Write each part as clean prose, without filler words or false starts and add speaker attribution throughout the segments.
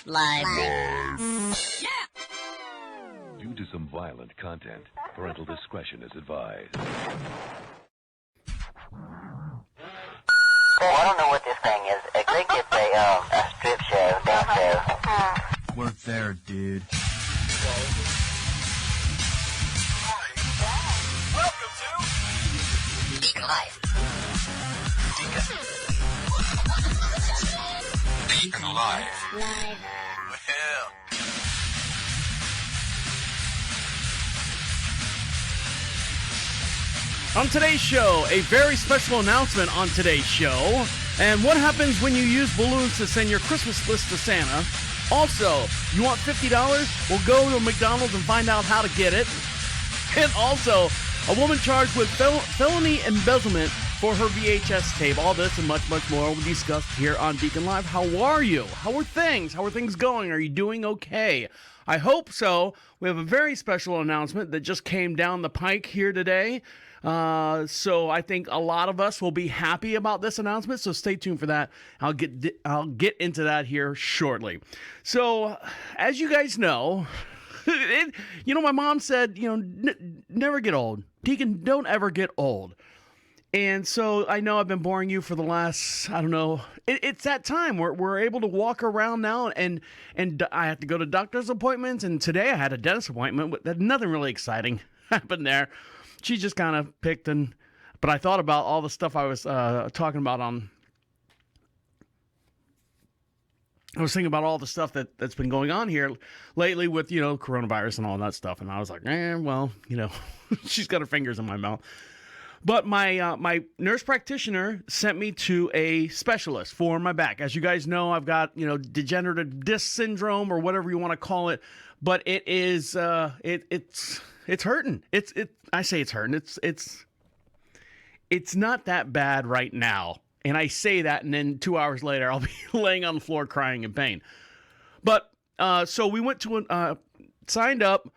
Speaker 1: Live.
Speaker 2: Due to some violent content, parental discretion is advised.
Speaker 3: Oh, I don't know what this thing is. I think it's a strip show, dance show.
Speaker 4: Work there, dude.
Speaker 5: Welcome to
Speaker 1: DeaconLive.
Speaker 5: DeaconLive.
Speaker 1: Live.
Speaker 5: Well,
Speaker 6: On today's show, a very special announcement on today's show. And what happens when you use balloons to send your Christmas list to Santa? Also, you want $50? Well, go to McDonald's and find out how to get it. And also, a woman charged with felony embezzlement for her VHS tape. All this and much, much more will be discussed here on Deacon Live. How are you? How are things? How are things going? Are you doing okay? I hope so. We have a very special announcement that just came down the pike here today. So I think a lot of us will be happy about this announcement. So stay tuned for that. I'll get into that here shortly. So as you guys know, my mom said, never get old. Deacon, don't ever get old. And so I know I've been boring you for the last, I don't know. It's that time where we're able to walk around now, and I have to go to doctor's appointments. And today I had a dentist appointment. Nothing really exciting happened there. She just kind of picked, but I thought about all the stuff I was talking about I was thinking about all the stuff that's been going on here lately with, coronavirus and all that stuff. And I was like, she's got her fingers in my mouth. But my nurse practitioner sent me to a specialist for my back. As you guys know, I've got, degenerative disc syndrome or whatever you want to call it. But it is, it's hurting. I say it's hurting. It's not that bad right now. And I say that, and then 2 hours later, I'll be laying on the floor crying in pain. But, so we went to signed up.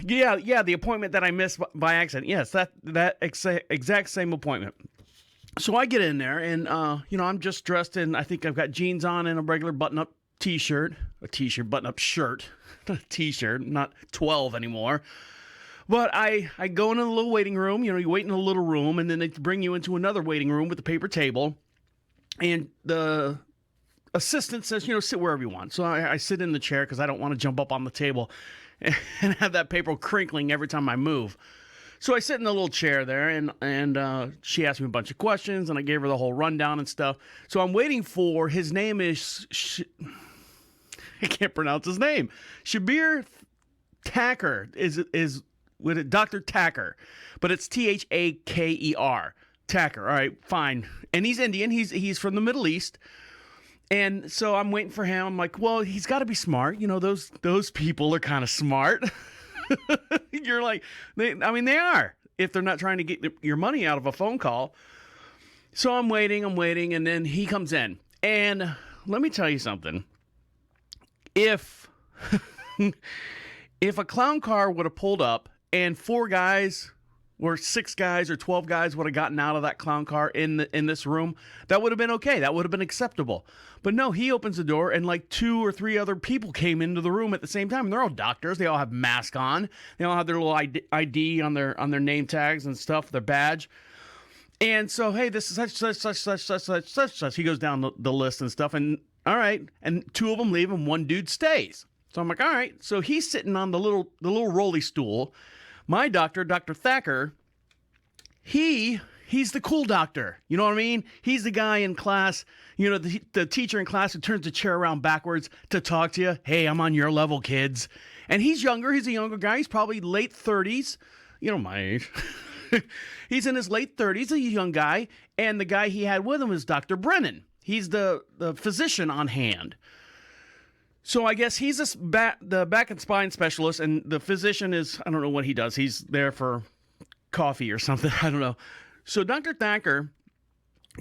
Speaker 6: Yeah, the appointment that I missed by accident. Yes, that exact same appointment. So I get in there, and, I'm just dressed in, I think I've got jeans on and a regular button-up button-up shirt, not a t-shirt, not 12 anymore. But I go into the little waiting room, you wait in a little room, and then they bring you into another waiting room with a paper table, and the assistant says, sit wherever you want. So I sit in the chair because I don't want to jump up on the table and have that paper crinkling every time I move. So I sit in the little chair there, and she asked me a bunch of questions, and I gave her the whole rundown and stuff. So I'm waiting for, his name is, I can't pronounce his name. Shabir Tacker is with it, Dr. Tacker, but it's Thaker. Tacker, all right, fine. And he's Indian. He's from the Middle East. And so I'm waiting for him. I'm like, well, he's got to be smart. Those people are kind of smart. You're like, they are, if they're not trying to get your money out of a phone call. So I'm waiting, and then he comes in. And let me tell you something. If a clown car would have pulled up and 4 guys or 6 guys or 12 guys would have gotten out of that clown car in this room, that would have been okay. That would have been acceptable. But no, he opens the door, and like 2 or 3 other people came into the room at the same time. And they're all doctors. They all have masks on. They all have their little ID on their name tags and stuff, their badge. And so, hey, this is such. He goes down the list and stuff. And all right, and 2 of them leave, and 1 dude stays. So I'm like, all right. So he's sitting on the little rolly stool. My doctor, Dr. Thacker, he's the cool doctor. You know what I mean? He's the guy in class, the teacher in class who turns the chair around backwards to talk to you. Hey, I'm on your level, kids. And he's younger. He's a younger guy. He's probably late 30s. My age. He's in his late 30s. He's a young guy. And the guy he had with him is Dr. Brennan. He's the physician on hand. So I guess he's the back and spine specialist, and the physician is, I don't know what he does. He's there for coffee or something. I don't know. So Dr. Thacker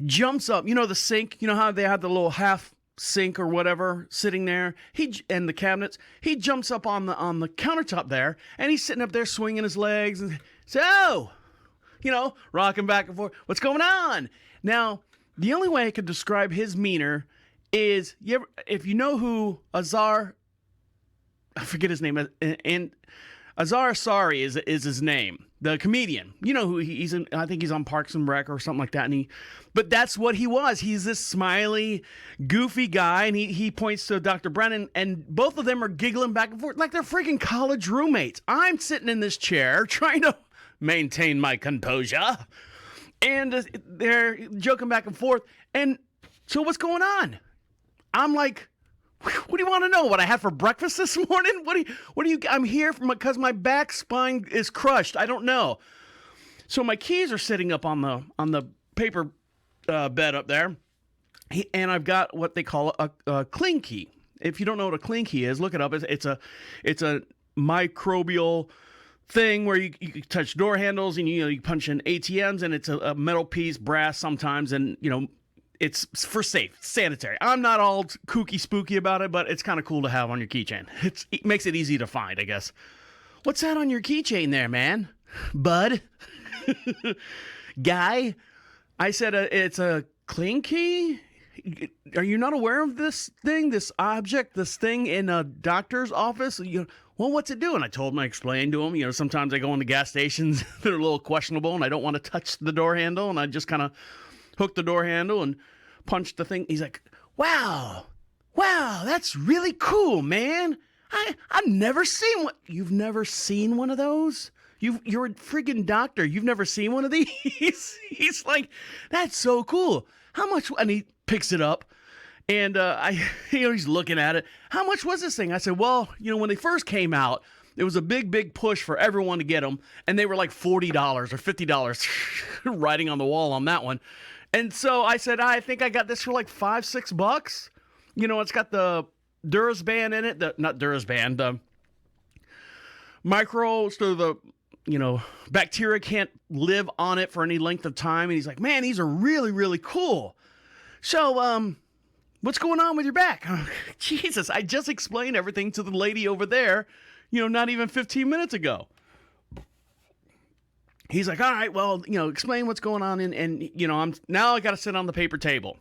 Speaker 6: jumps up. The sink? You know how they have the little half sink or whatever sitting there? And the cabinets. He jumps up on the countertop there, and he's sitting up there swinging his legs and so, rocking back and forth. What's going on? Now, the only way I could describe his demeanor is if you know who Azar, I forget his name, and Azar Asari is his name, the comedian. You know who he's in, I think he's on Parks and Rec or something like that. But that's what he was. He's this smiley, goofy guy, and he points to Dr. Brennan, and both of them are giggling back and forth like they're freaking college roommates. I'm sitting in this chair trying to maintain my composure, and they're joking back and forth. And so what's going on? I'm like, what do you want to know? What I had for breakfast this morning? What do you? I'm here because my back spine is crushed. I don't know. So my keys are sitting up on the paper bed up there, and I've got what they call a cling key. If you don't know what a cling key is, look it up. It's a microbial thing where you touch door handles and you punch in ATMs, and it's a metal piece, brass sometimes, and it's for safe, sanitary. I'm not all kooky spooky about it, but it's kind of cool to have on your keychain. It makes it easy to find, I guess. What's that on your keychain there, man? Bud? Guy? I said it's a cling key? Are you not aware of this thing, this object, this thing in a doctor's office? Well, what's it doing? I explained to him, sometimes I go into gas stations that are a little questionable and I don't want to touch the door handle, and I just kind of hook the door handle and punch the thing. He's like, wow, that's really cool, man. I've never seen one. You've never seen one of those? You're a freaking doctor. You've never seen one of these? He's like, that's so cool. How much? And he picks it up, and he's looking at it. How much was this thing? I said, well, when they first came out, it was a big push for everyone to get them, and they were like $40 or $50 writing on the wall on that one. And so I said, I think I got this for like $5-6. It's got the Durasband in it, not Durasband, the micro, so the bacteria can't live on it for any length of time. And he's like, man, these are really, really cool. So, what's going on with your back? Jesus, I just explained everything to the lady over there, not even 15 minutes ago. He's like, all right, well, explain what's going on. And I got to sit on the paper table.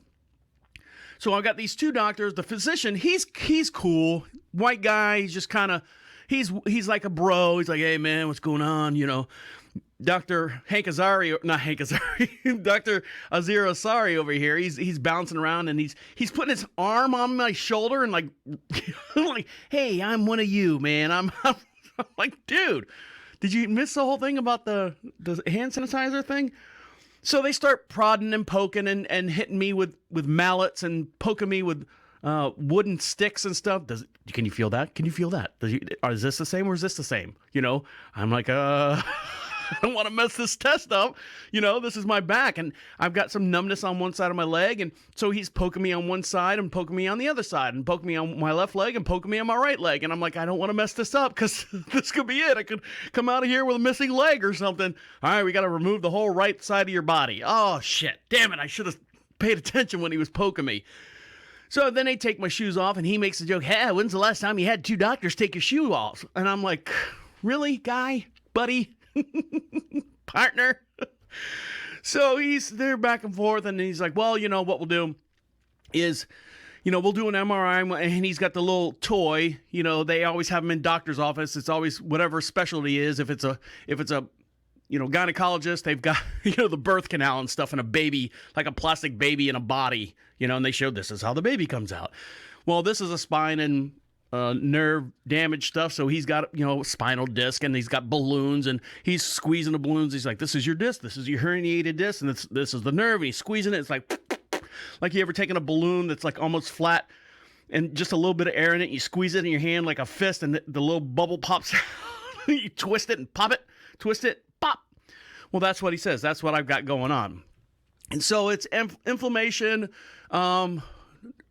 Speaker 6: So I've got these two doctors. The physician, he's cool. White guy. He's just kind of, he's like a bro. He's like, hey, man, what's going on? Dr. Dr. Azir Asari over here. He's bouncing around, and he's putting his arm on my shoulder and like, like, hey, I'm one of you, man. I'm like, dude. Did you miss the whole thing about the hand sanitizer thing? So they start prodding and poking and hitting me with mallets and poking me with wooden sticks and stuff. Can you feel that? Can you feel that? Is this the same or is this the same? I'm like, I don't want to mess this test up. This is my back, and I've got some numbness on one side of my leg, and so he's poking me on one side and poking me on the other side and poking me on my left leg and poking me on my right leg, and I'm like, I don't want to mess this up because this could be it. I could come out of here with a missing leg or something. All right, we got to remove the whole right side of your body. Oh, shit. Damn it. I should have paid attention when he was poking me. So then they take my shoes off, and he makes a joke, hey, when's the last time you had two doctors take your shoe off? And I'm like, really, guy? Buddy? Partner? So they're back and forth, and he's like, well, what we'll do is, we'll do an MRI, and he's got the little toy. They always have him in doctor's office. It's always whatever specialty is. If it's a gynecologist, they've got, the birth canal and stuff, and a baby, like a plastic baby in a body, and they showed this is how the baby comes out. Well, this is a spine and nerve damage stuff. So he's got, spinal disc, and he's got balloons, and he's squeezing the balloons. He's like, this is your disc. This is your herniated disc. And this is the nerve. And he's squeezing it. It's like you ever taken a balloon that's like almost flat and just a little bit of air in it. You squeeze it in your hand like a fist, and the little bubble pops out. You twist it and pop it, twist it, pop. Well, that's what he says. That's what I've got going on. And so it's inflammation.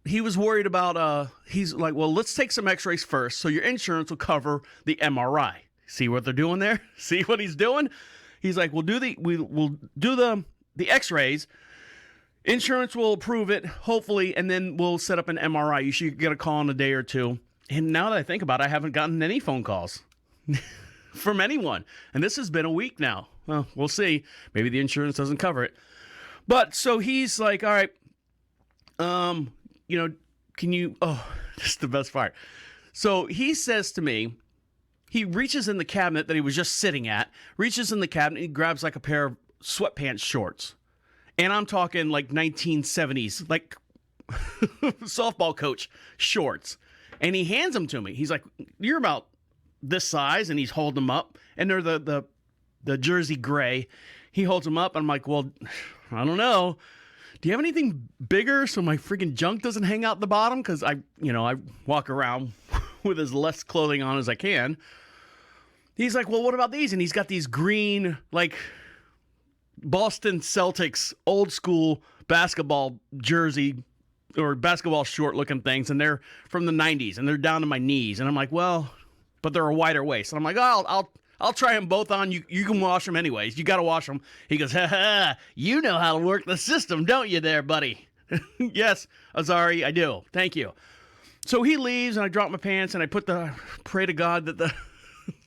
Speaker 6: He was worried about, he's like, well, let's take some x-rays first so your insurance will cover the MRI. See what they're doing there? See what he's doing? He's like, we'll do the x-rays. Insurance will approve it, hopefully, and then we'll set up an MRI. You should get a call in a day or two. And now that I think about it, I haven't gotten any phone calls from anyone. And this has been a week now. Well, we'll see. Maybe the insurance doesn't cover it. But so he's like, all right, can you, oh, this is the best part. So he says to me, he reaches in the cabinet that he was just sitting at, reaches in the cabinet, he grabs like a pair of sweatpants shorts. And I'm talking like 1970s, like softball coach shorts. And he hands them to me. He's like, you're about this size, and he's holding them up. And they're the jersey gray. He holds them up. I'm like, well, I don't know. Do you have anything bigger so my freaking junk doesn't hang out the bottom? Because I walk around with as less clothing on as I can. He's like, well, what about these? And he's got these green, like, Boston Celtics old school basketball jersey or basketball short looking things. And they're from the 90s, and they're down to my knees. And I'm like, well, but they're a wider waist. And I'm like, oh, I'll try them both on. You can wash them anyways. You got to wash them. He goes, ha ha, you know how to work the system, don't you there, buddy? Yes, Azari, I do. Thank you. So he leaves, and I drop my pants, and I pray to God that the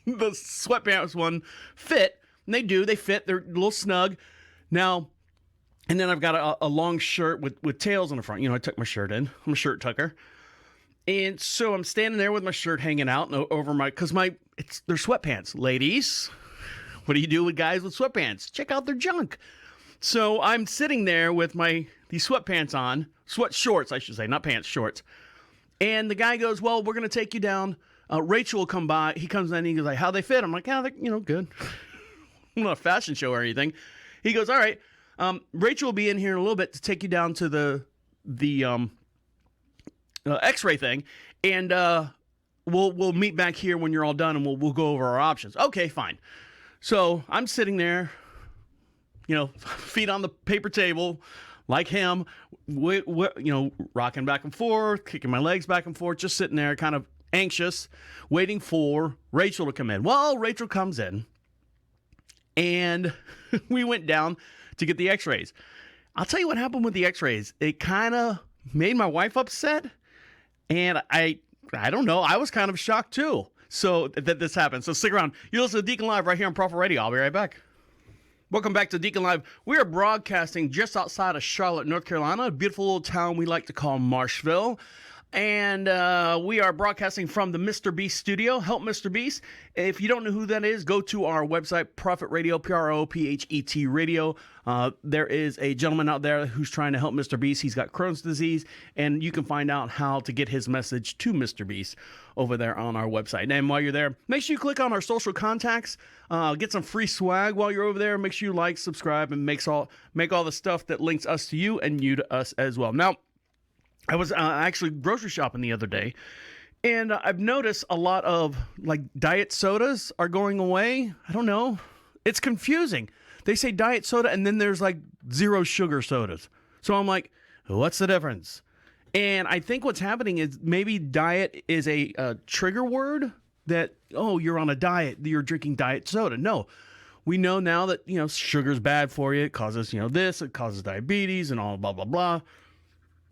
Speaker 6: sweatpants one fit. And they do. They fit. They're a little snug. Now, and then I've got a long shirt with tails on the front. I tuck my shirt in. I'm a shirt tucker. And so I'm standing there with my shirt hanging out and over because they're sweatpants. Ladies, what do you do with guys with sweatpants? Check out their junk. So I'm sitting there with these sweatpants on, sweat shorts, I should say, not pants, shorts. And the guy goes, well, we're going to take you down. Rachel will come by. He comes in and he goes like, how they fit? I'm like, yeah, they're, good. I'm not a fashion show or anything. He goes, all right, Rachel will be in here in a little bit to take you down to the X-ray thing, and we'll meet back here when you're all done, and we'll go over our options. Okay, fine. So I'm sitting there, feet on the paper table, like him, rocking back and forth, kicking my legs back and forth, just sitting there, kind of anxious, waiting for Rachel to come in. Well, Rachel comes in, and we went down to get the X-rays. I'll tell you what happened with the X-rays. It kind of made my wife upset. And I don't know. I was kind of shocked, too, so that this happened. So stick around. You listen to Deacon Live right here on Prophet Radio. I'll be right back. Welcome back to Deacon Live. We are broadcasting just outside of Charlotte, North Carolina, a beautiful little town we like to call Marshville. And we are broadcasting from the Mr. Beast studio. Help Mr. Beast. If you don't know who that is, go to our website, Prophet Radio, Prophet Radio. There is a gentleman out there who's trying to help Mr. Beast. He's got Crohn's disease, and you can find out how to get his message to Mr. Beast over there on our website. And while you're there, make sure you click on our social contacts. Get some free swag while you're over there. Make sure you like, subscribe, and make all the stuff that links us to you and you to us as well. Now, I was actually grocery shopping the other day, and I've noticed a lot of diet sodas are going away. I don't know. It's confusing. They say diet soda, and then there's zero sugar sodas. So I'm like, what's the difference? And I think what's happening is maybe diet is a trigger word that, oh, you're on a diet, you're drinking diet soda. No. We know now that, sugar's bad for you. It causes, this, it causes diabetes and all blah, blah, blah.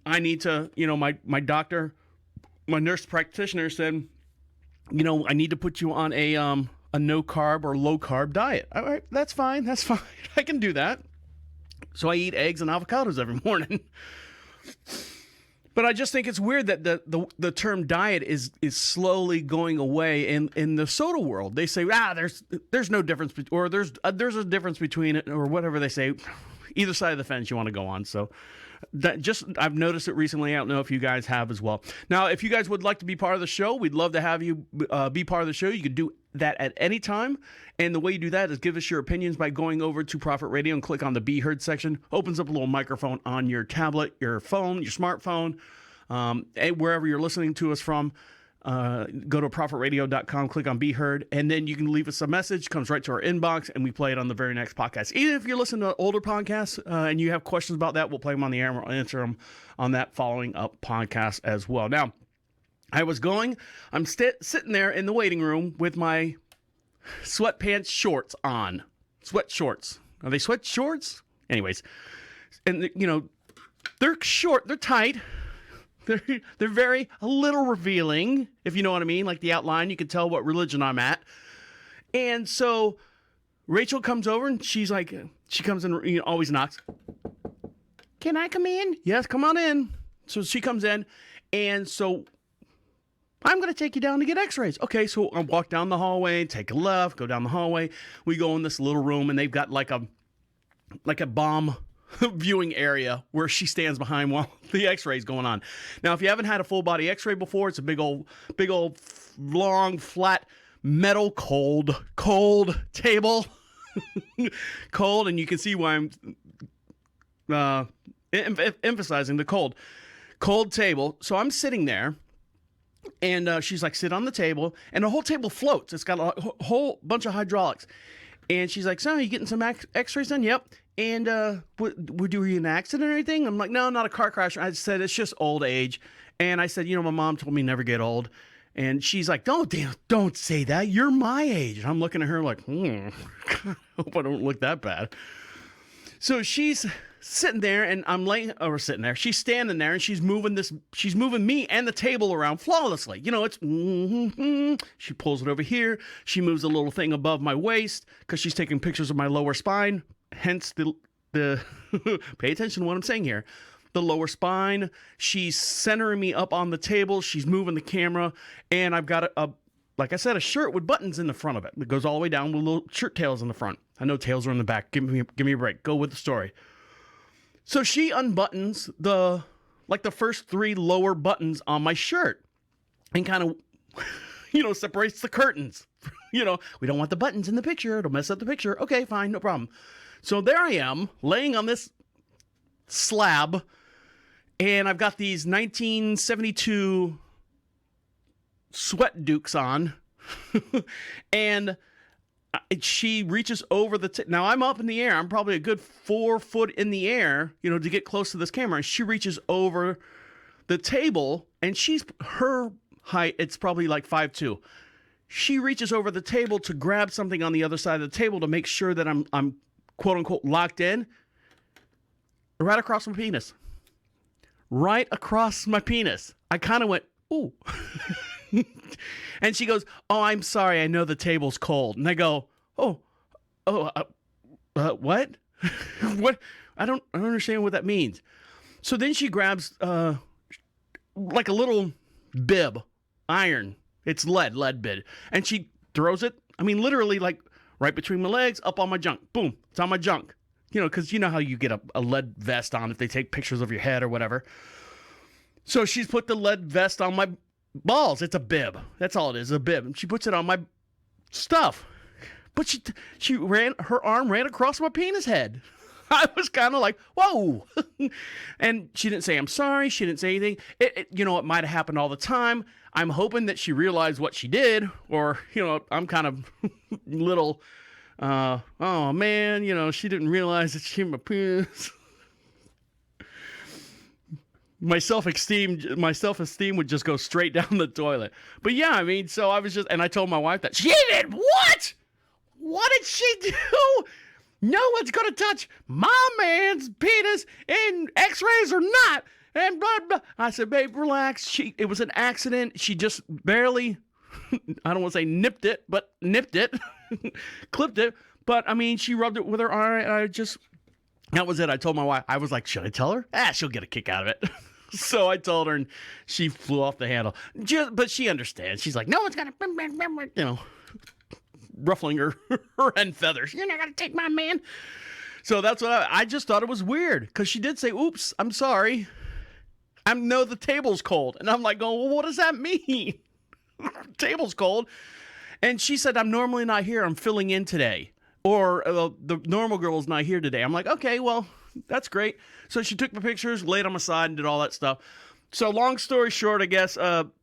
Speaker 6: I need to, my doctor, my nurse practitioner said, I need to put you on a no carb or low carb diet. All right, that's fine. That's fine. I can do that. So I eat eggs and avocados every morning. But I just think it's weird that the term diet is slowly going away in the soda world. They say, there's no difference, or there's a difference between it, or whatever they say. Either side of the fence you want to go on. So I've noticed it recently. I don't know if you guys have as well. Now, if you guys would like to be part of the show, we'd love to have you be part of the show. You could do that at any time. And the way you do that is give us your opinions by going over to Prophet Radio and click on the Be Heard section. Opens up a little microphone on your tablet, your phone, your smartphone, wherever you're listening to us from. Go to prophetradio.com, click on Be Heard, and then you can leave us a message, comes right to our inbox, and we play it on the very next podcast. Even if you're listening to older podcasts and you have questions about that, we'll play them on the air and we'll answer them on that following up podcast as well. Now, I'm sitting there in the waiting room with my sweatpants shorts on. Sweat shorts. Are they sweat shorts? Anyways, and they're short, they're tight. They're very a little revealing, if you know what I mean. Like the outline, you can tell what religion I'm at. And so Rachel comes over and she's like, she comes in, always knocks. Can I come in? Yes, come on in. So she comes in, and so I'm going to take you down to get x-rays. Okay, so I walk down the hallway, take a left, go down the hallway. We go in this little room, and they've got like a bomb viewing area where she stands behind while the x-ray's going on. Now, if you haven't had a full body x-ray before, it's a big old, long, flat, metal, cold table. Cold, and you can see why I'm emphasizing the cold table. So I'm sitting there, and she's like, sit on the table, and the whole table floats. It's got a whole bunch of hydraulics. And she's like, so are you getting some x-rays done? Yep. And were you in an accident or anything? I'm like, no, not a car crash. I said, it's just old age. And I said, my mom told me never get old. And she's like, don't say that. You're my age. And I'm looking at her like, I hope I don't look that bad. So she's sitting there, and she's standing there, and she's moving me and the table around flawlessly. She pulls it over here. She moves a little thing above my waist because she's taking pictures of my lower spine. Hence the pay attention to what I'm saying here. The lower spine. She's centering me up on the table. She's moving the camera, and I've got like I said, a shirt with buttons in the front of it. It goes all the way down with little shirt tails in the front. I know tails are in the back. Give me a break. Go with the story. So she unbuttons the first 3 lower buttons on my shirt and kind of, separates the curtains. We don't want the buttons in the picture. It'll mess up the picture. Okay, fine, no problem. So there I am, laying on this slab, and I've got these 1972 sweat dukes on, and she reaches over now I'm up in the air. I'm probably a good 4 foot in the air, to get close to this camera. And she reaches over the table, and her height, it's probably like 5'2". She reaches over the table to grab something on the other side of the table to make sure that I'm quote unquote locked in. Right across my penis. Right across my penis. I kind of went, ooh. And she goes, oh, I'm sorry. I know the table's cold. And I go, what? What? I don't understand what that means. So then she grabs like a little bib, iron. It's lead bib. And she throws it, literally like right between my legs, up on my junk. Boom. It's on my junk. Because you know how you get a lead vest on if they take pictures of your head or whatever. So she's put the lead vest on my balls. It's a bib. That's all it is, a bib. And she puts it on my stuff. But her arm ran across my penis head. I was kind of like, whoa. And she didn't say, I'm sorry. She didn't say anything. It might have happened all the time. I'm hoping that she realized what she did. Or, I'm kind of little, oh man, she didn't realize that she had my penis. My self-esteem would just go straight down the toilet. But yeah, so I was and I told my wife that she did what? What did she do? No one's going to touch my man's penis in x-rays or not. And blah, blah. I said, babe, relax. It was an accident. She just barely, I don't want to say nipped it, clipped it. But she rubbed it with her arm. That was it. I told my wife, I was like, should I tell her? She'll get a kick out of it. So I told her, and she flew off the handle. But she understands. She's like, no one's going to, ruffling her hen feathers. You're not going to take my man. So that's what I just thought it was weird. Because she did say, oops, I'm sorry. I know the table's cold. And I'm like, well, what does that mean? Table's cold. And she said, I'm normally not here. I'm filling in today. Or the normal girl's not here today. I'm like, okay, well, that's great. So she took my pictures, laid on my side, and did all that stuff. So long story short, I guess,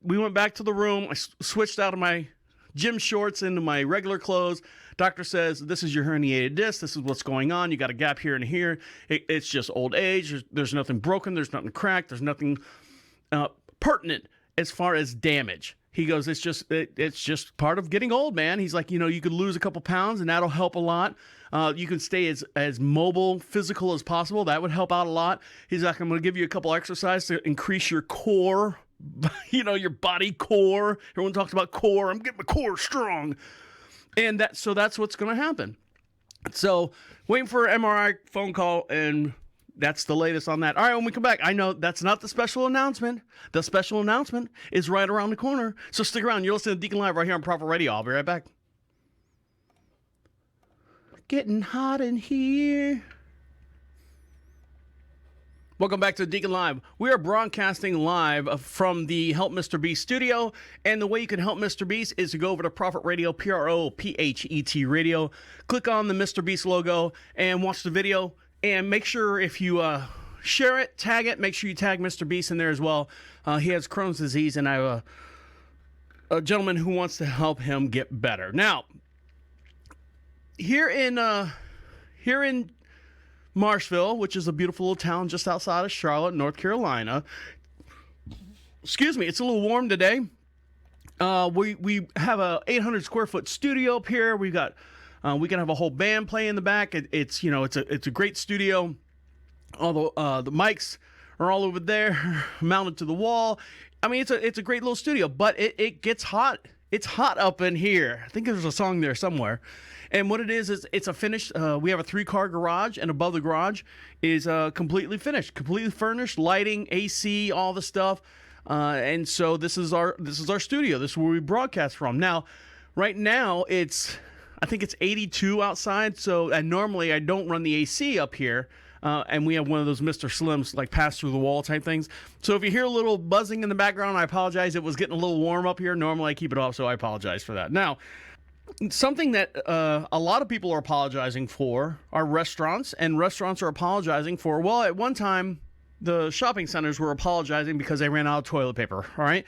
Speaker 6: we went back to the room. I switched out of my gym shorts into my regular clothes. Doctor says, this is your herniated disc. This is what's going on. You got a gap here and here. It's just old age. There's nothing broken. There's nothing cracked. There's nothing pertinent as far as damage. He goes, it's just part of getting old, man. He's like, you could lose a couple pounds and that'll help a lot. You can stay as mobile, physical as possible. That would help out a lot. He's like, I'm going to give you a couple exercises to increase your core, your body core. Everyone talks about core. I'm getting my core strong. And so that's what's going to happen. So waiting for an MRI phone call, and that's the latest on that. All right, when we come back, I know that's not the special announcement. The special announcement is right around the corner. So stick around. You're listening to Deacon Live right here on Prophet Radio. I'll be right back. Getting hot in here. Welcome back to Deacon Live. We are broadcasting live from the Help Mr. Beast studio, and the way you can help Mr. Beast is to go over to Prophet Radio, PROPHET Radio, click on the Mr. Beast logo, and watch the video, and make sure if you share it, tag it, make sure you tag Mr. Beast in there as well. He has Crohn's disease, and I have a gentleman who wants to help him get better. Now, here in Marshville, which is a beautiful little town just outside of Charlotte, North Carolina. Excuse me, it's a little warm today. We have a 800 square foot studio up here. We can have a whole band play in the back. It's a great studio. Although the mics are all over there, mounted to the wall. I mean, it's a great little studio, but it gets hot. It's hot up in here. I think there's a song there somewhere. And what it is it's a finished, we have a 3-car garage, and above the garage is completely finished, completely furnished, lighting, AC, all the stuff. And so this is our studio. This is where we broadcast from. Now, right now, I think it's 82 outside, and normally I don't run the AC up here. And we have one of those Mr. Slims, like pass through the wall type things. So if you hear a little buzzing in the background, I apologize. It was getting a little warm up here. Normally I keep it off, so I apologize for that. Now, something that a lot of people are apologizing for are restaurants, and restaurants are apologizing for, well, at one time, the shopping centers were apologizing because they ran out of toilet paper, all right?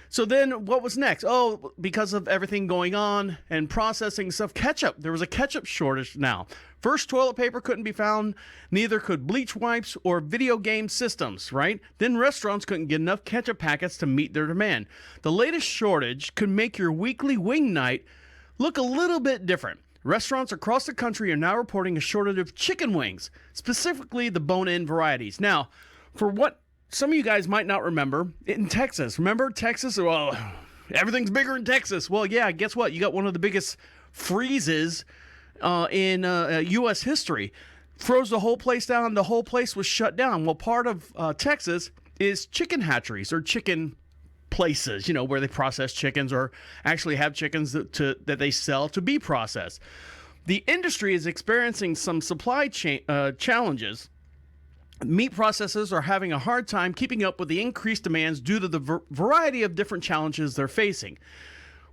Speaker 6: So then what was next? Oh, because of everything going on and processing stuff, ketchup. There was a ketchup shortage now. First, toilet paper couldn't be found. Neither could bleach wipes or video game systems, right? Then restaurants couldn't get enough ketchup packets to meet their demand. The latest shortage could make your weekly wing night look a little bit different. Restaurants across the country are now reporting a shortage of chicken wings, specifically the bone-in varieties. Now, for what some of you guys might not remember, in Texas, remember Texas? Well, everything's bigger in Texas. Well, yeah, guess what? You got one of the biggest freezes in U.S. history. Froze the whole place down. The whole place was shut down. Well, part of Texas is chicken hatcheries or chicken places, where they process chickens or actually have chickens that they sell to be processed. The industry is experiencing some supply chain challenges. Meat processors are having a hard time keeping up with the increased demands due to the variety of different challenges they're facing.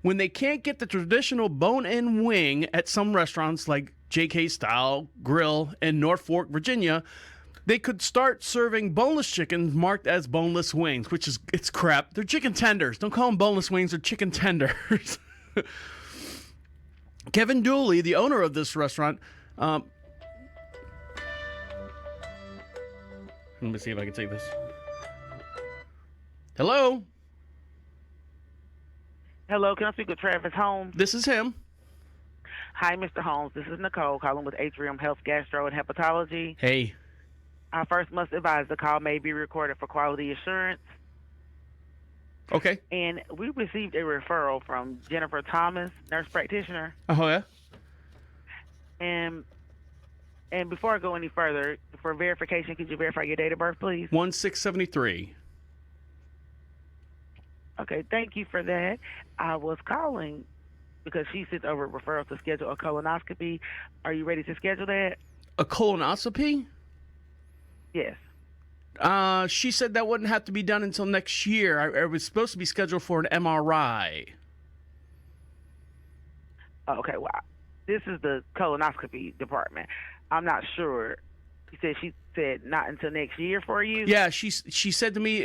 Speaker 6: When they can't get the traditional bone-in wing at some restaurants like JK Style Grill in Norfolk, Virginia, they could start serving boneless chickens marked as boneless wings, which is, it's crap. They're chicken tenders. Don't call them boneless wings, they're chicken tenders. Kevin Dooley, the owner of this restaurant, let me see if I can take this. Hello?
Speaker 1: Hello, can I speak with Travis Holmes?
Speaker 6: This is him.
Speaker 1: Hi, Mr. Holmes. This is Nicole calling with Atrium Health Gastro and Hepatology.
Speaker 6: Hey.
Speaker 1: I first must advise the call may be recorded for quality assurance.
Speaker 6: Okay.
Speaker 1: And we received a referral from Jennifer Thomas, nurse practitioner.
Speaker 6: Oh, yeah?
Speaker 1: And before I go any further, for verification, could you verify your date of birth, please?
Speaker 6: 1673.
Speaker 1: Okay, thank you for that. I was calling because she sent over referrals to schedule a colonoscopy. Are you ready to schedule that?
Speaker 6: A colonoscopy?
Speaker 1: Yes.
Speaker 6: She said that wouldn't have to be done until next year. I was supposed to be scheduled for an MRI.
Speaker 1: Okay, well, this is the colonoscopy department. I'm not sure. She said not until next year for you?
Speaker 6: Yeah, she said to me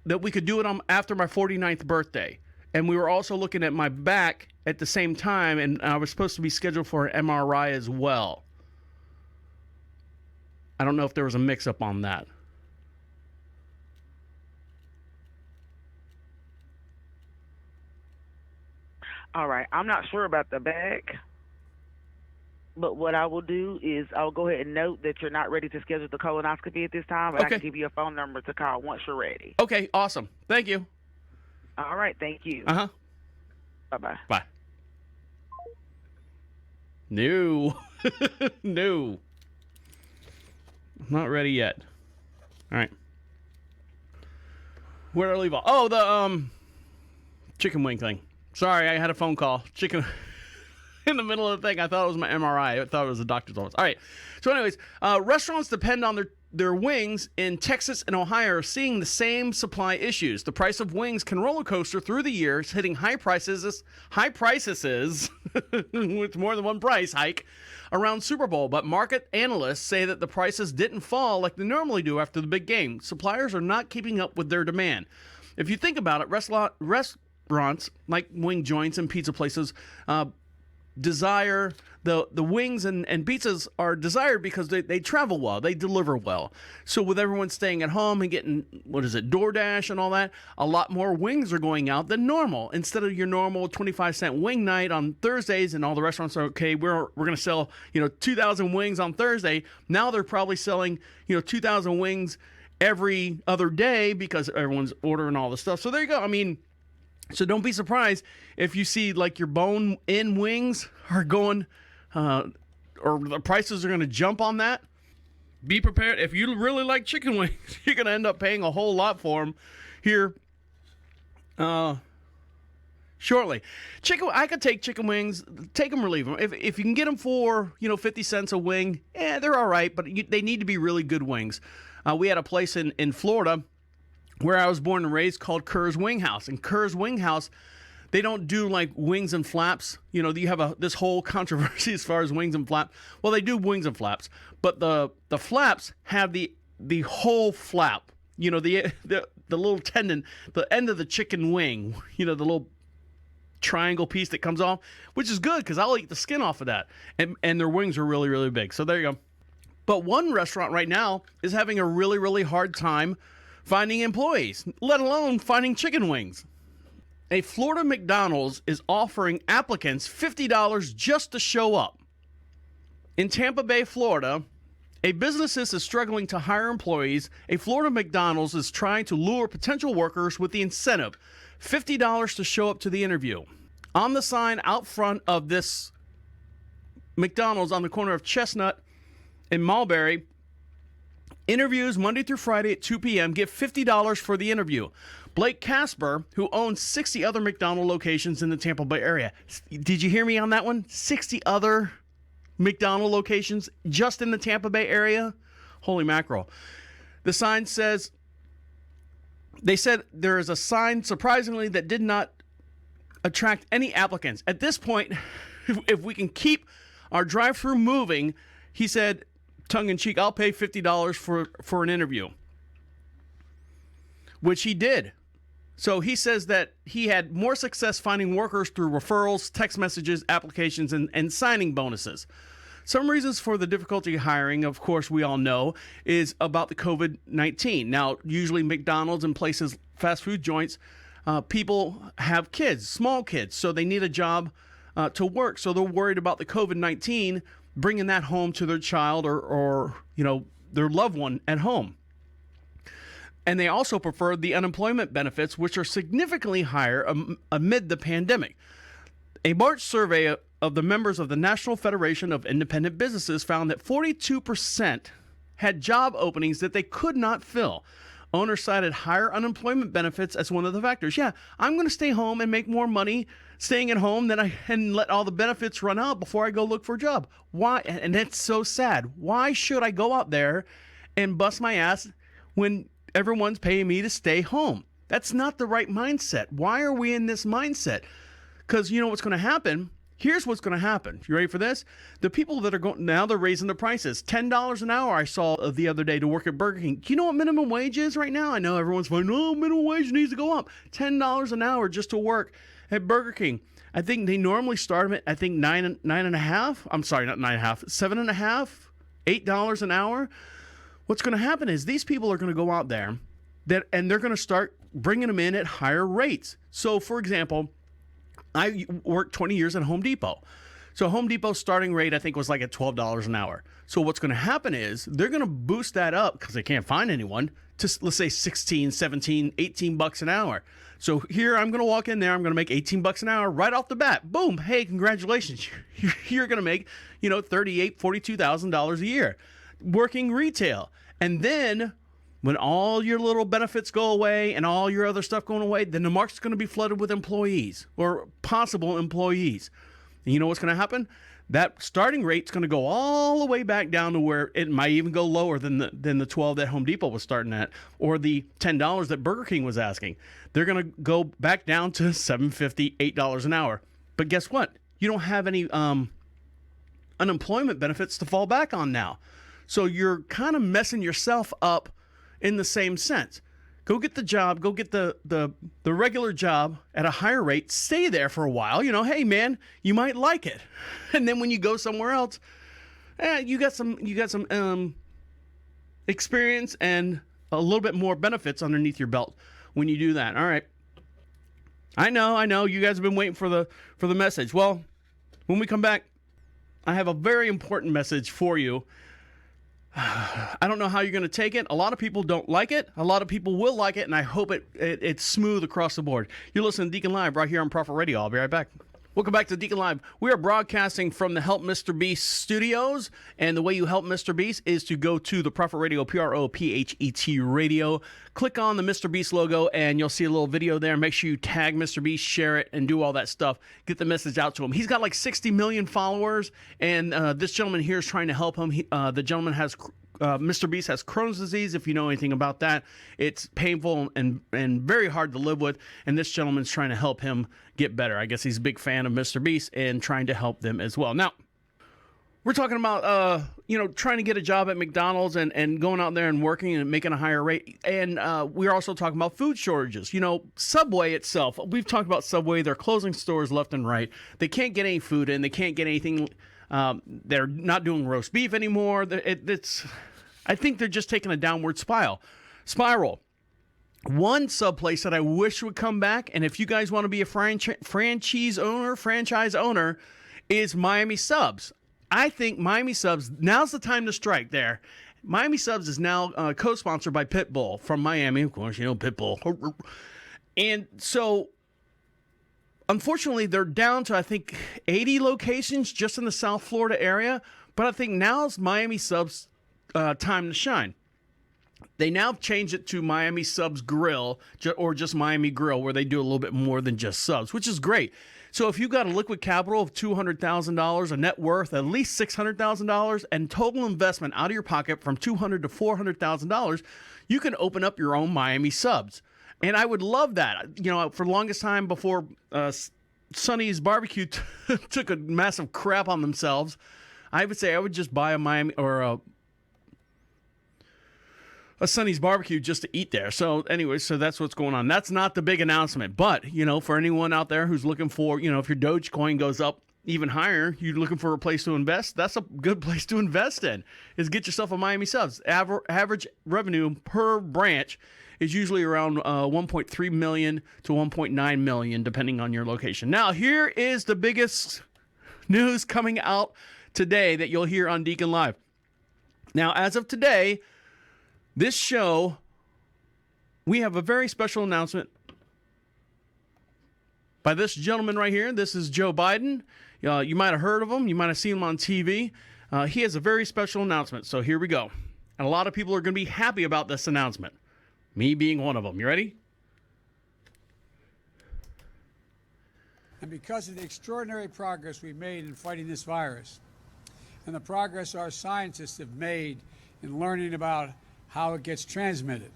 Speaker 6: that we could do it after my 49th birthday. And we were also looking at my back at the same time, and I was supposed to be scheduled for an MRI as well. I don't know if there was a mix-up on that.
Speaker 1: All right. I'm not sure about the back, but what I will do is I'll go ahead and note that you're not ready to schedule the colonoscopy at this time, and
Speaker 6: Okay.
Speaker 1: I can give you a phone number to call once you're ready.
Speaker 6: Okay, awesome. Thank you.
Speaker 1: All right. Thank you.
Speaker 6: Uh-huh.
Speaker 1: Bye-bye.
Speaker 6: Bye. No. No. Not ready yet. All right. Where did I leave off? Oh, the chicken wing thing. Sorry, I had a phone call. Chicken in the middle of the thing. I thought it was my MRI. I thought it was a doctor's office. All right. So anyways, restaurants depend on their wings in Texas and Ohio are seeing the same supply issues. The price of wings can roller coaster through the years, hitting high prices with more than one price hike around Super Bowl. But market analysts say that the prices didn't fall like they normally do after the big game. Suppliers are not keeping up with their demand. If you think about it, restaurants like wing joints and pizza places desire the wings and pizzas are desired because they travel well, they deliver well. So with everyone staying at home and getting DoorDash and all that, a lot more wings are going out than normal. Instead of your normal 25-cent wing night on Thursdays and all the restaurants are okay, we're going to sell 2,000 wings on Thursday. Now they're probably selling 2,000 wings every other day because everyone's ordering all this stuff. So there you go. I mean, so don't be surprised if you see like your bone-in wings are going, or the prices are going to jump on that. Be prepared. If you really like chicken wings, you're going to end up paying a whole lot for them here shortly. I could take chicken wings, take them or leave them. If you can get them for 50 cents a wing, they're all right, but they need to be really good wings. We had a place in Florida where I was born and raised called Kerr's Wing House. And Kerr's Wing House, they don't do like wings and flaps. You have this whole controversy as far as wings and flaps. Well, they do wings and flaps, but the flaps have the whole flap. The little tendon, the end of the chicken wing. The little triangle piece that comes off, which is good because I'll eat the skin off of that. And their wings are really, really big. So there you go. But one restaurant right now is having a really, really hard time finding employees, let alone finding chicken wings. A Florida McDonald's is offering applicants $50 just to show up. In Tampa Bay, Florida, a business is struggling to hire employees. A Florida McDonald's is trying to lure potential workers with the incentive, $50 to show up to the interview. On the sign out front of this McDonald's on the corner of Chestnut and Mulberry, interviews Monday through Friday at 2 p.m. Get $50 for the interview. Blake Casper, who owns 60 other McDonald's locations in the Tampa Bay area. Did you hear me on that one? 60 other McDonald's locations just in the Tampa Bay area? Holy mackerel. The sign says, they said there is a sign, surprisingly, that did not attract any applicants. At this point, if we can keep our drive-thru moving, he said, tongue-in-cheek, I'll pay $50 for an interview, which he did. So he says that he had more success finding workers through referrals, text messages, applications, and signing bonuses. Some reasons for the difficulty hiring, of course, we all know, is about the COVID-19. Now, usually McDonald's and places, fast food joints, people have kids, small kids, so they need a job to work. So they're worried about the COVID-19 bringing that home to their child or their loved one at home. And they also prefer the unemployment benefits, which are significantly higher amid the pandemic. A March survey of the members of the National Federation of Independent Businesses found that 42% had job openings that they could not fill. Owners cited higher unemployment benefits as one of the factors. Yeah, I'm going to stay home and make more money staying at home and let all the benefits run out before I go look for a job. Why? And that's so sad. Why should I go out there and bust my ass when everyone's paying me to stay home? That's not the right mindset. Why are we in this mindset? Because you know what's going to happen? Here's what's going to happen. You ready for this? The people that are going now, they're raising the prices. $10 an hour I saw the other day to work at Burger King. Do you know what minimum wage is right now? I know everyone's like, no, minimum wage needs to go up. $10 an hour just to work at Burger King. I think they normally start them at, nine and a half. I'm sorry, not 9.5, $7.50, $8 an hour. What's going to happen is these people are going to go out there and they're going to start bringing them in at higher rates. So, for example, I worked 20 years at Home Depot. So Home Depot's starting rate, I think, was like at $12 an hour. So what's going to happen is they're going to boost that up because they can't find anyone to, let's say, 16, 17, 18 bucks an hour. So here I'm going to walk in there. I'm going to make 18 bucks an hour right off the bat. Boom. Hey, congratulations. You're going to make, $38,000, $42,000 a year. working retail. And then when all your little benefits go away and all your other stuff going away, then the market's going to be flooded with employees or possible employees. And you know what's going to happen? That starting rate's going to go all the way back down to where it might even go lower than the 12 that Home Depot was starting at, or the $10 that Burger King was asking. They're going to go back down to $7.50, $8 an hour. But guess what? You don't have any unemployment benefits to fall back on now. So you're kind of messing yourself up in the same sense. Go get the job, go get the regular job at a higher rate, stay there for a while. You know, hey man, you might like it. And then when you go somewhere else, you got some experience and a little bit more benefits underneath your belt when you do that. All right. I know you guys have been waiting for the message. Well, when we come back, I have a very important message for you. I don't know how you're going to take it. A lot of people don't like it. A lot of people will like it, and I hope it's smooth across the board. You're listening to Deacon Live right here on Prophet Radio. I'll be right back. Welcome back to Deacon Live. We are broadcasting from the Help Mr. Beast studios, and the way you help Mr. Beast is to go to the Prophet Radio, PROPHET Radio. Click on the Mr. Beast logo, and you'll see a little video there. Make sure you tag Mr. Beast, share it, and do all that stuff. Get the message out to him. He's got like 60 million followers, and this gentleman here is trying to help him. The gentleman has... Mr. Beast has Crohn's disease, if you know anything about that. It's painful and very hard to live with, and this gentleman's trying to help him get better. I guess he's a big fan of Mr. Beast and trying to help them as well. Now, we're talking about, trying to get a job at McDonald's and going out there and working and making a higher rate. And we're also talking about food shortages. You know, Subway itself, we've talked about Subway. They're closing stores left and right. They can't get any food in. They can't get anything. They're not doing roast beef anymore. I think they're just taking a downward spiral. One sub place that I wish would come back, and if you guys want to be a franchise owner, is Miami Subs. I think Miami Subs, now's the time to strike there. Miami Subs is now co-sponsored by Pitbull from Miami. Of course, you know Pitbull. And so, unfortunately, they're down to, I think, 80 locations just in the South Florida area. But I think now's Miami Subs' time to shine. They now changed it to Miami Subs Grill or just Miami Grill, where they do a little bit more than just subs, which is great. So if you've got a liquid capital of $200,000, a net worth at least $600,000, and total investment out of your pocket from $200,000 to $400,000, you can open up your own Miami Subs. And I would love that. You know, for the longest time before Sonny's Barbecue took a massive crap on themselves, I would say I would just buy a Miami or a Sonny's Barbecue just to eat there. So anyway, so that's what's going on. That's not the big announcement, but, you know, for anyone out there who's looking for, you know, if your Dogecoin goes up even higher, you're looking for a place to invest, that's a good place to invest in, is get yourself a Miami Subs. Average revenue per branch is usually around 1.3 million to 1.9 million, depending on your location. Now, here is the biggest news coming out today that you'll hear on Deacon Live. Now, as of today, this show, we have a very special announcement by this gentleman right here. This is Joe Biden. You might have heard of him. You might have seen him on TV. He has a very special announcement. So here we go. And a lot of people are going to be happy about this announcement. Me being one of them. You ready?
Speaker 4: And because of the extraordinary progress we've made in fighting this virus, and the progress our scientists have made in learning about how it gets transmitted,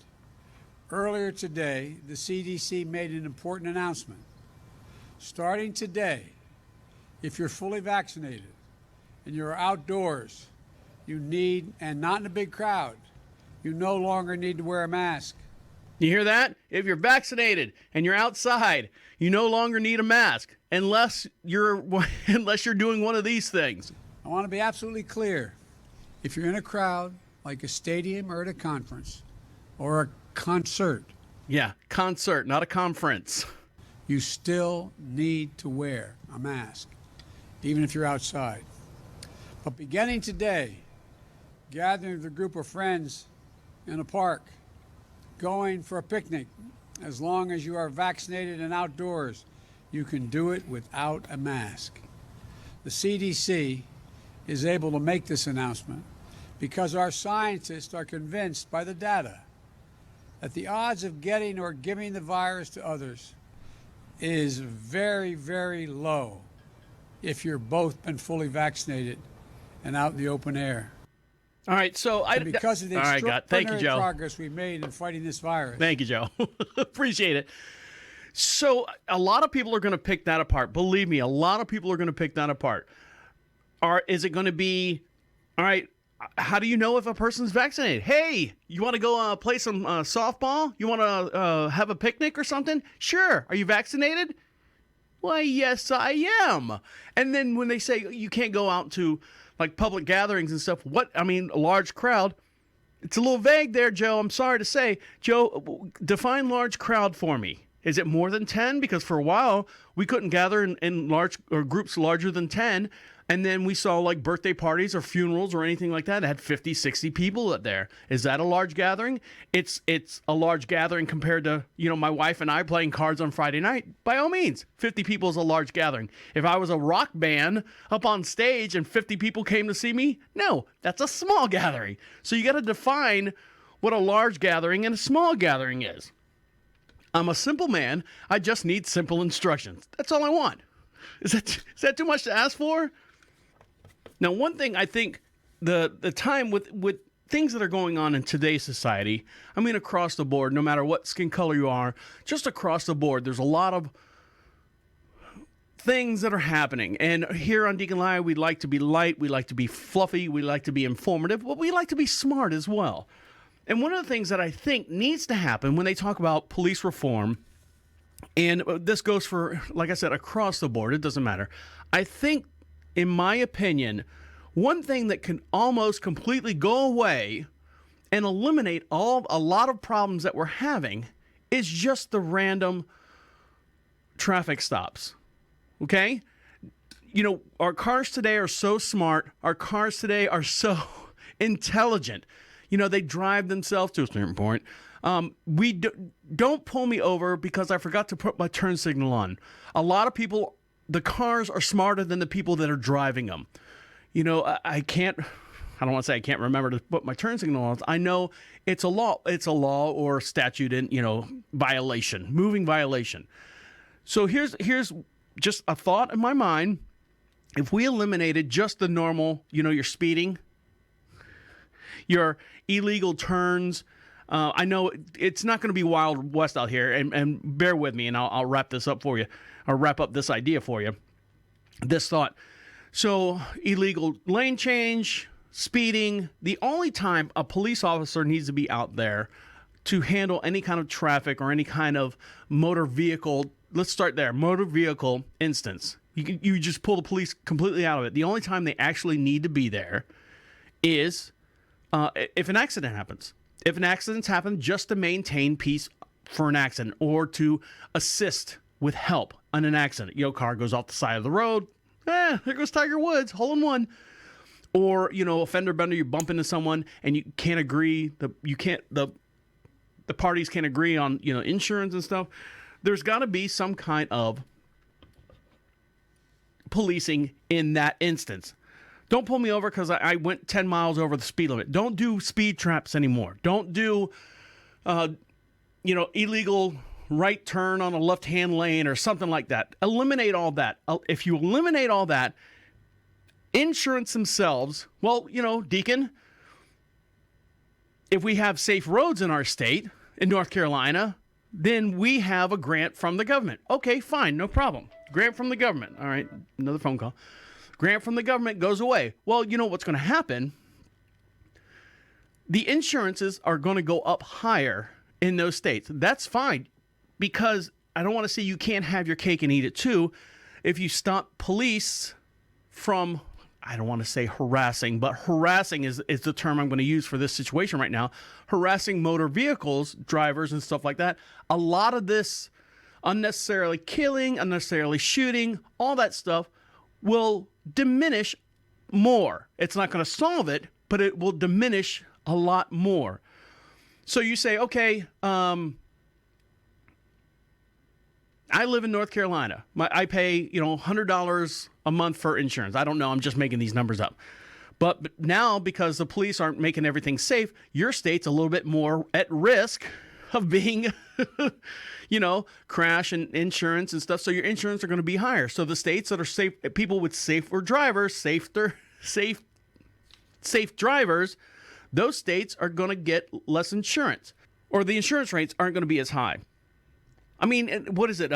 Speaker 4: earlier today, the CDC made an important announcement. Starting today, if you're fully vaccinated and you're outdoors, you need, and not in a big crowd, you no longer need to wear a mask.
Speaker 6: You hear that? If you're vaccinated and you're outside, you no longer need a mask unless you're doing one of these things.
Speaker 4: I want to be absolutely clear. If you're in a crowd, like a stadium or at a conference or a concert.
Speaker 6: Yeah, concert, not a conference.
Speaker 4: You still need to wear a mask, even if you're outside. But beginning today, gathering with a group of friends in a park, going for a picnic, as long as you are vaccinated and outdoors, you can do it without a mask. The CDC is able to make this announcement because our scientists are convinced by the data that the odds of getting or giving the virus to others is very, very low if you're both been fully vaccinated and out in the open air.
Speaker 6: All right, so
Speaker 4: And because of the
Speaker 6: all right, thank you,
Speaker 4: extraordinary
Speaker 6: Joe.
Speaker 4: progress we made in fighting this virus.
Speaker 6: Thank you, Joe. Appreciate it. So a lot of people are going to pick that apart. Believe me, a lot of people are going to pick that apart. Is it going to be, all right, how do you know if a person's vaccinated? Hey, you want to go play some softball? You want to have a picnic or something? Sure. Are you vaccinated? Why, yes, I am. And then when they say you can't go out to like public gatherings and stuff, a large crowd, it's a little vague there, Joe. I'm sorry to say. Joe, define large crowd for me. Is it more than 10? Because for a while, we couldn't gather in large or groups larger than 10. And then we saw like birthday parties or funerals or anything like that had 50, 60 people there. Is that a large gathering? It's a large gathering compared to, my wife and I playing cards on Friday night. By all means, 50 people is a large gathering. If I was a rock band up on stage and 50 people came to see me, no, that's a small gathering. So you got to define what a large gathering and a small gathering is. I'm a simple man. I just need simple instructions. That's all I want. Is that too much to ask for? Now, one thing I think the time with things that are going on in today's society, across the board, no matter what skin color you are, just across the board, there's a lot of things that are happening. And here on DeaconLive, we like to be light, we like to be fluffy, we like to be informative, but we like to be smart as well. And one of the things that I think needs to happen when they talk about police reform, and this goes for, like I said, across the board, it doesn't matter. I think, in my opinion, one thing that can almost completely go away and eliminate a lot of problems that we're having is just the random traffic stops. Okay? Our cars today are so smart. Our cars today are so intelligent. They drive themselves to a certain point. Don't pull me over because I forgot to put my turn signal on. A lot of people, the cars are smarter than the people that are driving them. I don't want to say I can't remember to put my turn signal on. I know it's a law or statute in, violation, moving violation. So here's just a thought in my mind. If we eliminated just the normal, your speeding, your illegal turns, I know it's not going to be Wild West out here, and bear with me, and I'll wrap this up for you. I'll wrap up this idea for you, this thought. So illegal lane change, speeding, the only time a police officer needs to be out there to handle any kind of traffic or any kind of motor vehicle, let's start there, motor vehicle instance. You just pull the police completely out of it. The only time they actually need to be there is if an accident happens. If an accident's happened, just to maintain peace for an accident or to assist with help on an accident. Car goes off the side of the road. There goes Tiger Woods, hole in one. Or, a fender bender, you bump into someone and you can't agree. The parties can't agree on, insurance and stuff. There's got to be some kind of policing in that instance. Don't pull me over because I went 10 miles over the speed limit. Don't do speed traps anymore. Don't do, illegal right turn on a left-hand lane or something like that. Eliminate all that. If you eliminate all that, insurance themselves, Deacon, if we have safe roads in our state, in North Carolina, then we have a grant from the government. Okay, fine, no problem. Grant from the government. All right, another phone call. Grant from the government goes away. Well, you know what's going to happen? The insurances are going to go up higher in those states. That's fine, because I don't want to say you can't have your cake and eat it too. If you stop police from, I don't want to say harassing, but harassing is the term I'm going to use for this situation right now. Harassing motor vehicles, drivers and stuff like that. A lot of this unnecessarily killing, unnecessarily shooting, all that stuff will diminish more. It's not going to solve it, but it will diminish a lot more. So you say, okay, I live in North Carolina. I pay, $100 a month for insurance. I don't know. I'm just making these numbers up. But now, because the police aren't making everything safe, your state's a little bit more at risk of being, crash and insurance and stuff. So your insurance are going to be higher. So the states that are safe, people with safer drivers, safe drivers, those states are going to get less insurance, or the insurance rates aren't going to be as high. I mean, what is it?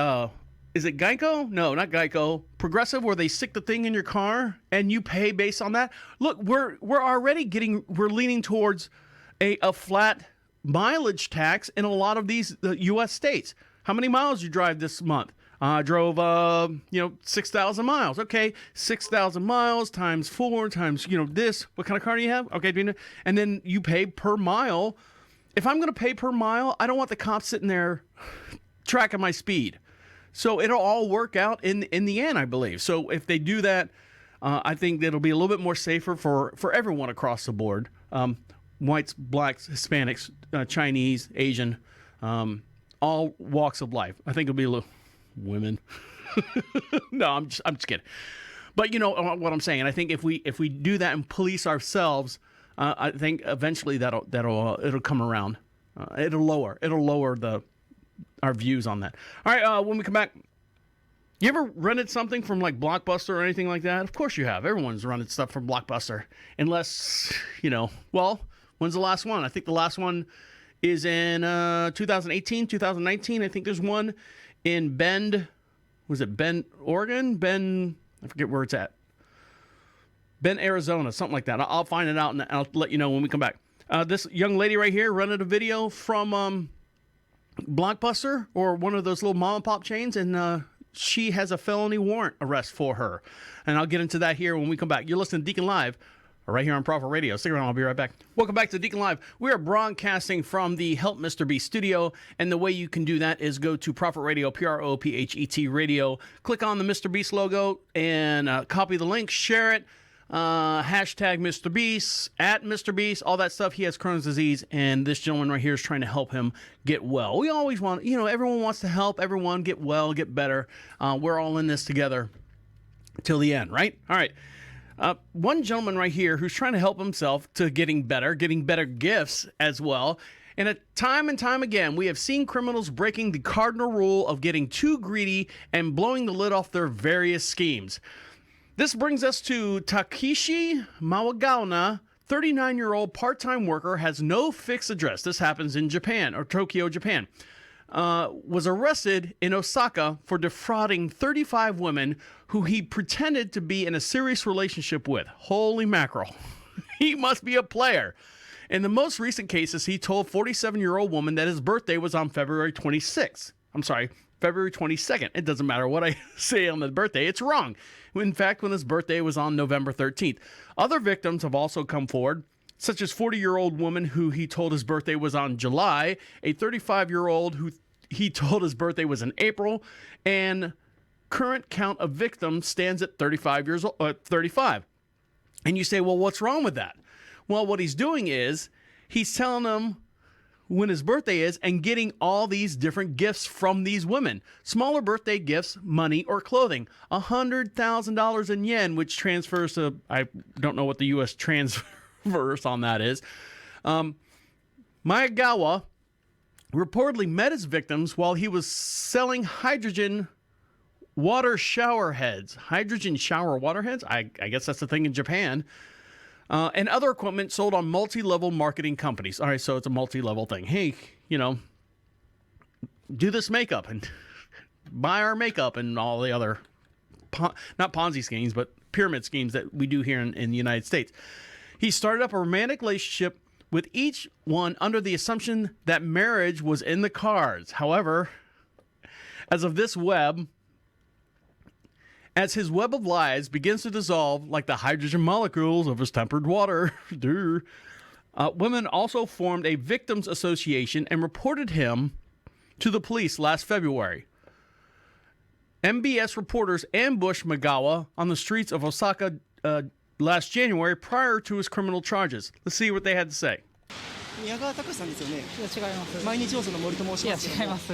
Speaker 6: Is it Geico? No, not Geico. Progressive, where they stick the thing in your car and you pay based on that. Look, we're leaning towards a flat mileage tax in a lot of these U.S. states. How many miles you drive this month? I drove 6,000 miles. Okay, 6,000 miles times 4 times this. What kind of car do you have? Okay, and then you pay per mile. If I'm going to pay per mile, I don't want the cops sitting there tracking my speed. So it'll all work out in the end, I believe. So if they do that, I think it'll be a little bit more safer for everyone across the board. Whites, blacks, Hispanics, Chinese, Asian, all walks of life. I think it'll be a little women. No, I'm just kidding. But you know what I'm saying. I think if we do that and police ourselves, I think eventually it'll come around. It'll lower our views on that. All right, when we come back, you ever rented something from like Blockbuster or anything like that? Of course you have. Everyone's rented stuff from Blockbuster. Unless, when's the last one? I think the last one is in 2018, 2019. I think there's one in Bend, Oregon? I forget where it's at. Bend, Arizona, something like that. I'll find it out and I'll let you know when we come back. This young lady right here rented a video from Blockbuster or one of those little mom and pop chains, and she has a felony warrant arrest for her. And I'll get into that here when we come back. You're listening to Deacon Live right here on Prophet Radio. Stick around, I'll be right back. Welcome back to Deacon Live. We are broadcasting from the Help Mr. B studio, and the way you can do that is go to Prophet Radio, PROPHET Radio. Click on the Mr. Beast logo and copy the link, share it. Hashtag Mr. Beast, at Mr. Beast, all that stuff. He has Crohn's disease, and this gentleman right here is trying to help him get well. We always want, everyone wants to help everyone get well, get better. We're all in this together till the end, right? All right. One gentleman right here who's trying to help himself to getting better gifts as well. And time again, we have seen criminals breaking the cardinal rule of getting too greedy and blowing the lid off their various schemes. This brings us to Takeshi Mawagawa, 39-year-old part-time worker, has no fixed address. This happens in Japan, or Tokyo, Japan. Was arrested in Osaka for defrauding 35 women who he pretended to be in a serious relationship with. Holy mackerel. He must be a player. In the most recent cases, he told a 47-year-old woman that his birthday was on February 22nd. It doesn't matter what I say on the birthday. It's wrong. In fact, when his birthday was on November 13th. Other victims have also come forward, such as 40-year-old woman who he told his birthday was on July, a 35-year-old who he told his birthday was in April, and current count of victims stands at 35. And you say, well, what's wrong with that? Well, what he's doing is he's telling them when his birthday is and getting all these different gifts from these women. Smaller birthday gifts, money, or clothing. $100,000 in yen, which transfers to, I don't know what the U.S. transverse on that is. Miyagawa reportedly met his victims while he was selling hydrogen water shower heads. Hydrogen shower water heads? I guess that's the thing in Japan. And other equipment sold on multi-level marketing companies. All right, so it's a multi-level thing. Hey, do this makeup and buy our makeup and all the other, not Ponzi schemes, but pyramid schemes that we do here in the United States. He started up a romantic relationship with each one under the assumption that marriage was in the cards. However, as his web of lies begins to dissolve like the hydrogen molecules of his tempered water, women also formed a victims association and reported him to the police last February. MBS reporters ambushed Miyagawa on the streets of Osaka last January prior to his criminal charges. Let's see what they had to say.
Speaker 7: 宮川隆さんですよね。いや違います。毎日放送の森と申します。いや違います。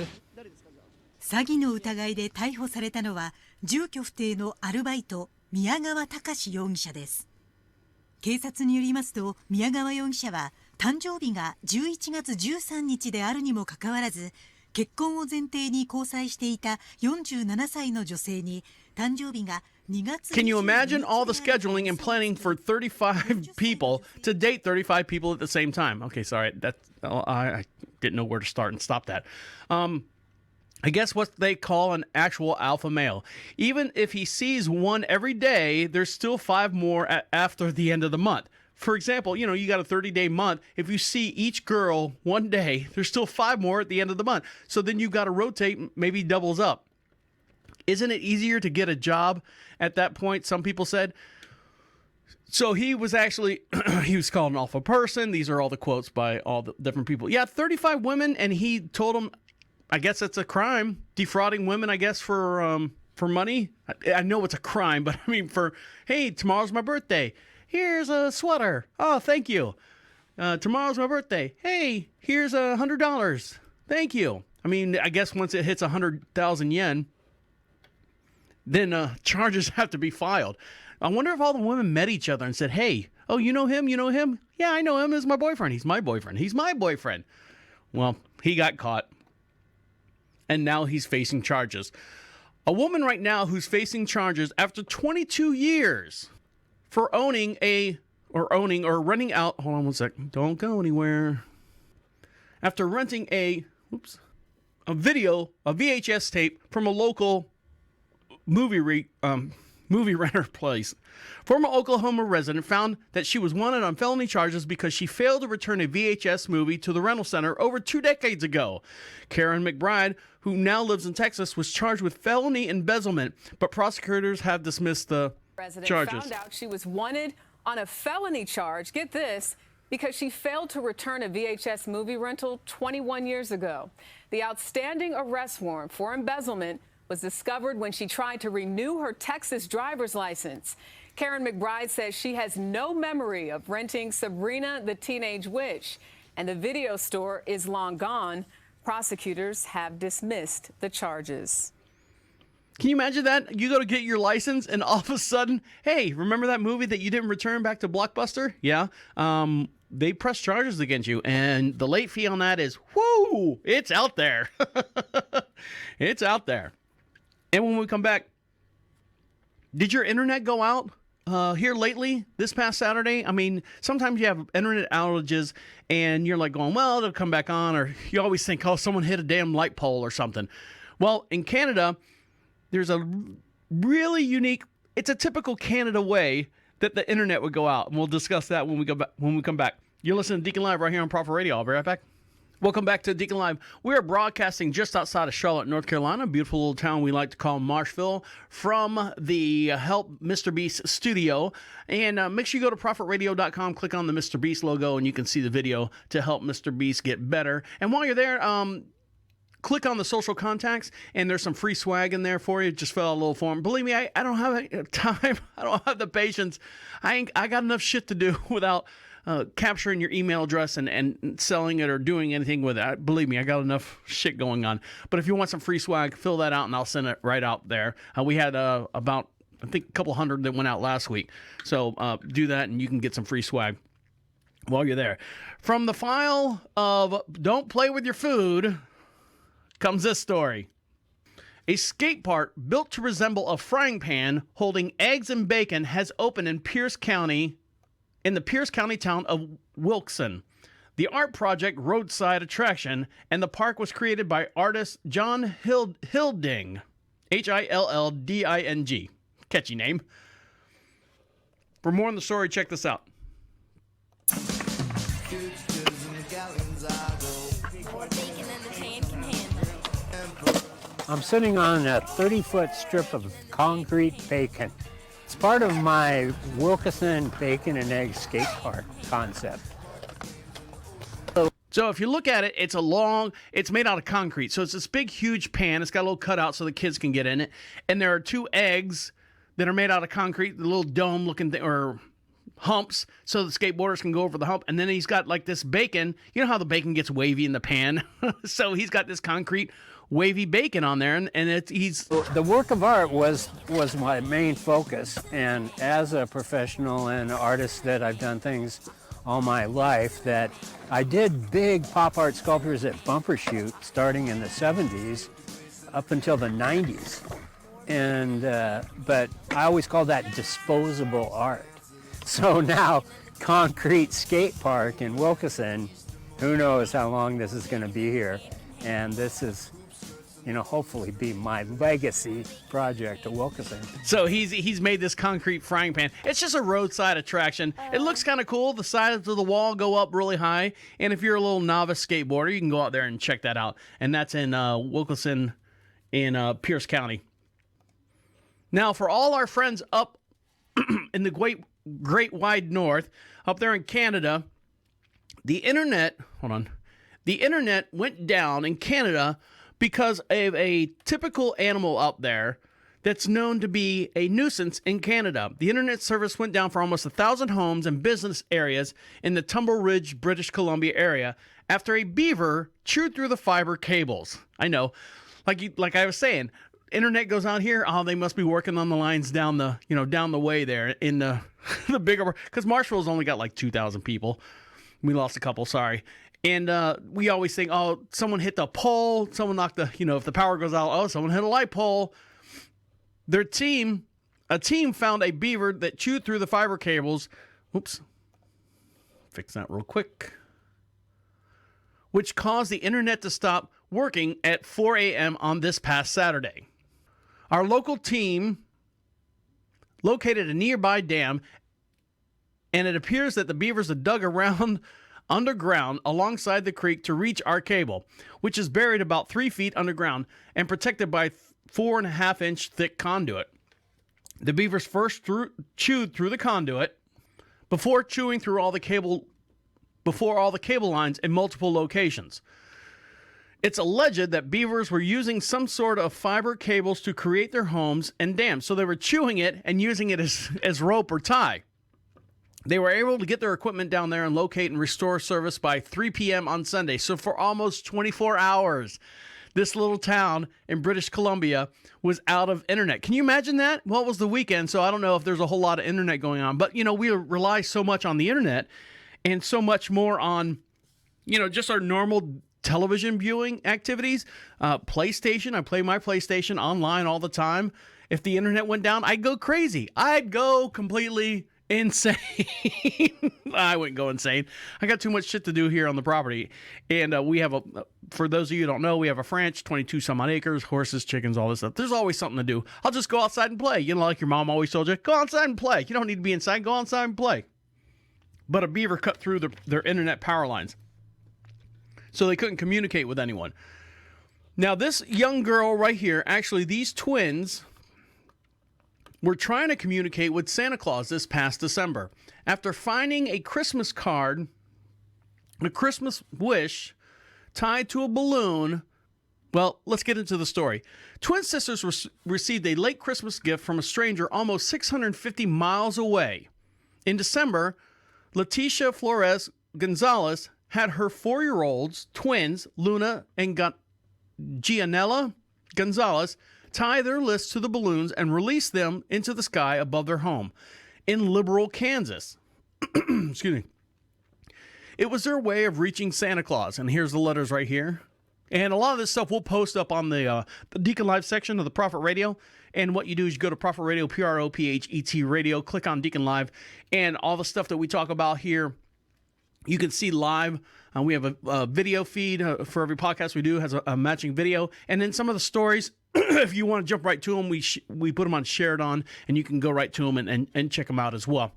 Speaker 8: 詐欺の疑いで逮捕されたのは住居不定のアルバイト宮川隆容疑者です。警察によりますと、宮川容疑者は誕生日が11月13日であるにもかかわらず、結婚を前提に交際していた47歳の女性に誕生日が2月。
Speaker 6: Can you imagine all the scheduling and planning for 35 people to date 35 people at the same time? Okay, sorry, I didn't know where to start and stop that. I guess what they call an actual alpha male. Even if he sees one every day, there's still 5 more after the end of the month. For example, you got a 30-day month. If you see each girl one day, there's still 5 more at the end of the month. So then you've got to rotate, maybe doubles up. Isn't it easier to get a job at that point? Some people said. So he was actually, he was called an alpha person. These are all the quotes by all the different people. Yeah, 35 women, and he told them, I guess it's a crime, defrauding women, I guess, for money. I know it's a crime, but I mean hey, tomorrow's my birthday. Here's a sweater. Oh, thank you. Tomorrow's my birthday. Hey, here's $100. Thank you. I mean, I guess once it hits 100,000 yen, then charges have to be filed. I wonder if all the women met each other and said, hey, oh, you know him? You know him? Yeah, I know him. He's my boyfriend. He's my boyfriend. He's my boyfriend. Well, he got caught. And now he's facing charges. A woman right now who's facing charges after 22 years for renting out. Hold on one second. Don't go anywhere. After renting a VHS tape from a local movie renter place. Former Oklahoma resident found that she was wanted on felony charges because she failed to return a VHS movie to the rental center over 2 decades ago. Karen McBribe, who now lives in Texas, was charged with felony embezzlement, but prosecutors have dismissed the charges.
Speaker 9: Found out she was wanted on a felony charge, get this, because she failed to return a VHS movie rental 21 years ago. The outstanding arrest warrant for embezzlement was discovered when she tried to renew her Texas driver's license. Karen McBribe says she has no memory of renting Sabrina the Teenage Witch, and the video store is long gone. Prosecutors have dismissed the charges.
Speaker 6: Can you imagine that? You go to get your license, and all of a sudden, hey, remember that movie that you didn't return back to Blockbuster? Yeah. They press charges against you, and the late fee on that is, whoo, it's out there. It's out there. And when we come back, did your internet go out here lately, this past Saturday? I mean, sometimes you have internet outages, and you're like going, well, it'll come back on, or you always think, oh, someone hit a damn light pole or something. Well, in Canada, there's a really unique, it's a typical Canada way that the internet would go out, and we'll discuss that when we come back. You're listening to Deacon Live right here on Prophet Radio. I'll be right back. Welcome back to Deacon Live. We are broadcasting just outside of Charlotte, North Carolina, a beautiful little town we like to call Marshville, from the Help Mr. Beast studio. And make sure you go to prophetradio.com, click on the Mr. Beast logo, and you can see the video to help Mr. Beast get better. And while you're there, click on the social contacts, and there's some free swag in there for you. Just fill out a little form. Believe me, I don't have time. I don't have the patience. I got enough shit to do without capturing your email address and selling it or doing anything with it. Believe me, I got enough shit going on. But if you want some free swag, fill that out, and I'll send it right out there. We had about, I think, a couple hundred that went out last week. So do that, and you can get some free swag while you're there. From the file of Don't Play With Your Food comes this story. A skate park built to resemble a frying pan holding eggs and bacon has opened in Pierce County, in the Pierce County town of Wilkson. The art project roadside attraction, and the park was created by artist John Hilding, Hillding. Catchy name. For more on the story, check this out.
Speaker 10: I'm sitting on a 30-foot strip of concrete bacon. It's part of my Wilkinson bacon and egg skate park concept.
Speaker 6: So if you look at it, it's made out of concrete. So it's this big, huge pan. It's got a little cutout so the kids can get in it. And there are 2 eggs that are made out of concrete, the little dome-looking thing, or humps, so the skateboarders can go over the hump. And then he's got like this bacon. You know how the bacon gets wavy in the pan? So he's got this concrete wavy bacon on there, and he's
Speaker 10: the work of art was my main focus, and as a professional and artist that I've done things all my life, that I did big pop art sculptures at Bumbershoot starting in the 70s up until the 90s, and but I always call that disposable art. So now concrete skate park in Wilkeson, who knows how long this is going to be here, and this is, hopefully be my legacy project at Wilkeson.
Speaker 6: So he's made this concrete frying pan. It's just a roadside attraction. It looks kind of cool. The sides of the wall go up really high, and if you're a little novice skateboarder, you can go out there and check that out. And that's in Wilkeson in Pierce County. Now, for all our friends up in the great wide north, up there in Canada, the internet went down in Canada because of a typical animal up there that's known to be a nuisance in Canada. The internet service went down for almost 1,000 homes and business areas in the Tumble Ridge, British Columbia area after a beaver chewed through the fiber cables. I know, like I was saying, internet goes out here. Oh, they must be working on the lines down the way there in the the bigger, because Marshall's only got like 2,000 people. We lost a couple, sorry. And we always think, oh, someone hit the pole, someone knocked the, if the power goes out, oh, someone hit a light pole. A team found a beaver that chewed through the fiber cables. Oops. Fix that real quick. Which caused the internet to stop working at 4 a.m. on this past Saturday. Our local team located a nearby dam, and it appears that the beavers had dug around underground alongside the creek to reach our cable, which is buried about 3 feet underground and protected by 4.5-inch thick conduit. The beavers first chewed through the conduit before chewing through all the cable lines in multiple locations. It's alleged that beavers were using some sort of fiber cables to create their homes and dams, so they were chewing it and using it as rope or tie. They were able to get their equipment down there and locate and restore service by 3 p.m. on Sunday. So for almost 24 hours, this little town in British Columbia was out of internet. Can you imagine that? Well, it was the weekend, so I don't know if there's a whole lot of internet going on. But, we rely so much on the internet and so much more on, just our normal television viewing activities. PlayStation, I play my PlayStation online all the time. If the internet went down, I'd go crazy. I'd go completely insane. I wouldn't go insane. I got too much shit to do here on the property. And we have for those of you who don't know, we have a ranch, 22 some odd acres, horses, chickens, all this stuff. There's always something to do. I'll just go outside and play. Like your mom always told you, go outside and play. You don't need to be inside. Go outside and play. But a beaver cut through their internet power lines, so they couldn't communicate with anyone. Now, this young girl right here, actually, these twins were trying to communicate with Santa Claus this past December after finding a Christmas card, a Christmas wish, tied to a balloon. Well, let's get into the story. Twin sisters received a late Christmas gift from a stranger almost 650 miles away. In December, Leticia Flores Gonzalez had her 4-year-olds, twins, Luna and Gianella Gonzalez, tie their lists to the balloons and release them into the sky above their home in Liberal, Kansas. Excuse me. It was their way of reaching Santa Claus. And here's the letters right here. And a lot of this stuff we'll post up on the DeaconLive section of the Prophet Radio. And what you do is you go to Prophet Radio, PROPHET Radio, click on DeaconLive, and all the stuff that we talk about here, you can see live. We have a video feed for every podcast we do, has a matching video. And then some of the stories, if you want to jump right to them, we put them on Shared On, and you can go right to them and check them out as well.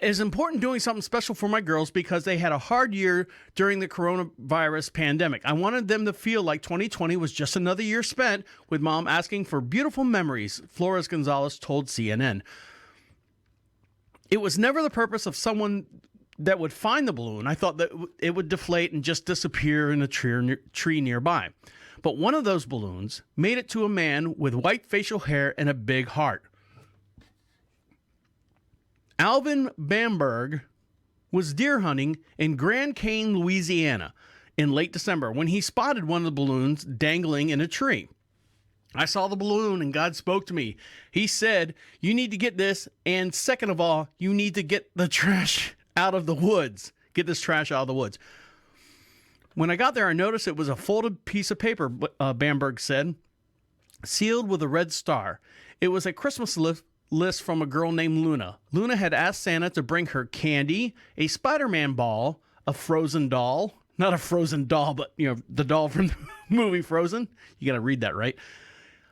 Speaker 6: It's important doing something special for my girls because they had a hard year during the coronavirus pandemic. I wanted them to feel like 2020 was just another year spent with mom asking for beautiful memories, Flores Gonzalez told CNN. It was never the purpose of someone that would find the balloon. I thought that it would deflate and just disappear in a tree nearby. But one of those balloons made it to a man with white facial hair and a big heart. Alvin Bamberg was deer hunting in Grand Cane, Louisiana, in late December when he spotted one of the balloons dangling in a tree. I saw the balloon and God spoke to me. He said, you need to get this, and second of all, you need to get the trash out of the woods. Get this trash out of the woods. When I got there, I noticed it was a folded piece of paper, Bamberg said, sealed with a red star. It was a Christmas list from a girl named Luna. Luna had asked Santa to bring her candy, a Spider-Man ball, a Frozen doll, not a Frozen doll, but the doll from the movie Frozen. You got to read that right.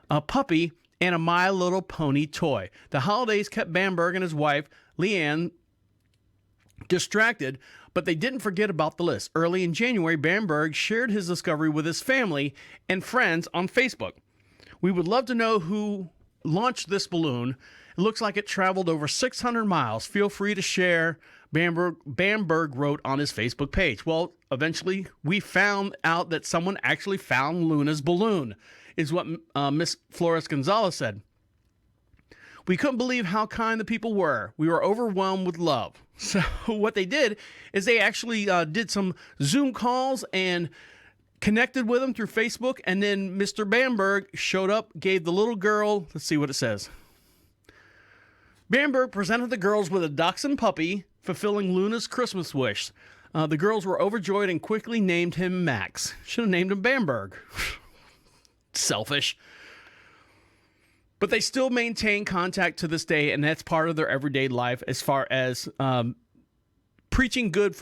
Speaker 6: A puppy, and a My Little Pony toy. The holidays kept Bamberg and his wife, Leanne, distracted, but they didn't forget about the list. Early in January, Bamberg shared his discovery with his family and friends on Facebook. We would love to know who launched this balloon. It looks like it traveled over 600 miles. Feel free to share, Bamberg wrote on his Facebook page. Well, eventually, we found out that someone actually found Luna's balloon, is what Miss Flores Gonzalez said. We couldn't believe how kind the people were. We were overwhelmed with love. So what they did is they actually did some Zoom calls and connected with them through Facebook. And then Mr. Bamberg showed up, gave the little girl, let's see what it says. Bamberg presented the girls with a dachshund puppy, fulfilling Luna's Christmas wish. The girls were overjoyed and quickly named him Max. Should have named him Bamberg. Selfish. But they still maintain contact to this day, and that's part of their everyday life as far as preaching good,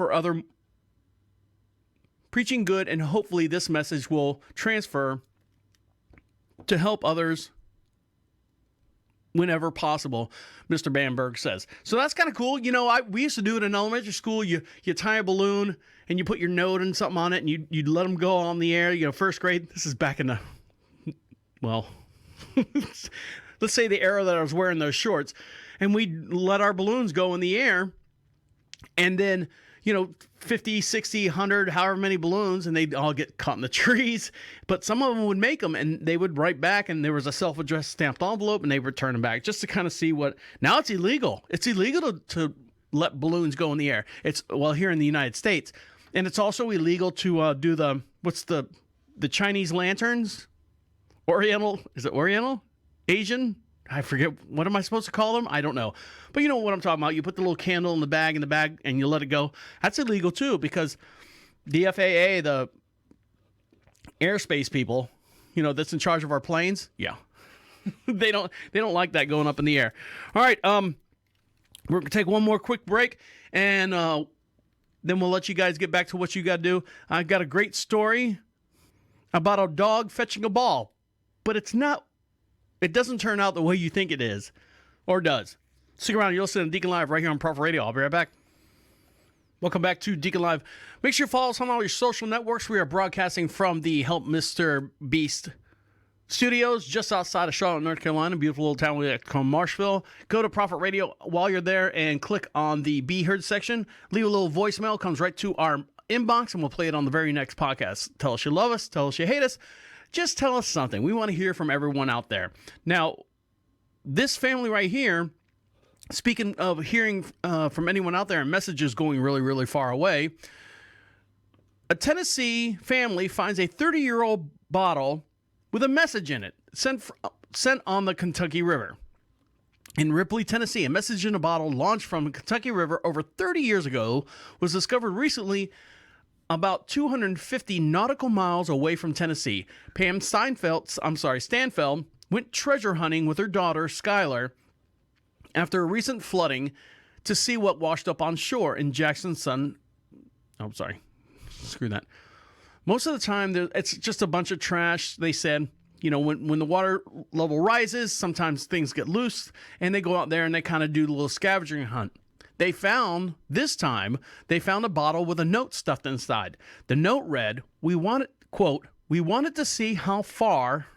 Speaker 6: and hopefully this message will transfer to help others whenever possible, Mr. Bamberg says. So that's kind of cool. We used to do it in elementary school. You tie a balloon and you put your note and something on it, and you'd let them go on the air. First grade. This is back in the, well, let's say the era that I was wearing those shorts, and we'd let our balloons go in the air, and then 50, 60, 100, however many balloons, and they'd all get caught in the trees. But some of them would make them, and they would write back, and there was a self-addressed stamped envelope, and they would return them back just to kind of see what. Now it's illegal. It's illegal to let balloons go in the air. It's, well, here in the United States. And it's also illegal to do the Chinese lanterns? Oriental? Is it Oriental? Asian? I forget. What am I supposed to call them? I don't know. But you know what I'm talking about. You put the little candle in the bag, and you let it go. That's illegal too, because the FAA, the airspace people, that's in charge of our planes. Yeah. they don't like that going up in the air. All right. We're going to take one more quick break, and then we'll let you guys get back to what you got to do. I got a great story about a dog fetching a ball, but it doesn't turn out the way you think it is, or does. Stick around. You're listening to Deacon Live right here on Prophet Radio. I'll be right back. Welcome back to Deacon Live. Make sure you follow us on all your social networks. We are broadcasting from the Help Mr. Beast studios just outside of Charlotte, North Carolina, beautiful little town we call Marshville. Go to Prophet Radio while you're there and click on the Be Heard section. Leave a little voicemail. Comes right to our inbox, and we'll play it on the very next podcast. Tell us you love us. Tell us you hate us. Just tell us something. We want to hear from everyone out there. Now, this family right here, speaking of hearing from anyone out there and messages going really, really far away, a Tennessee family finds a 30-year-old bottle with a message in it sent on the Kentucky River. In Ripley, Tennessee, a message in a bottle launched from the Kentucky River over 30 years ago was discovered recently about 250 nautical miles away from Tennessee. Pam Stanfeld went treasure hunting with her daughter, Skylar, after a recent flooding to see what washed up on shore in Jackson's son. Oh, sorry. Screw that. Most of the time, it's just a bunch of trash. They said, when the water level rises, sometimes things get loose, and they go out there and they kind of do a little scavenging hunt. This time, they found a bottle with a note stuffed inside. The note read, we wanted to see how far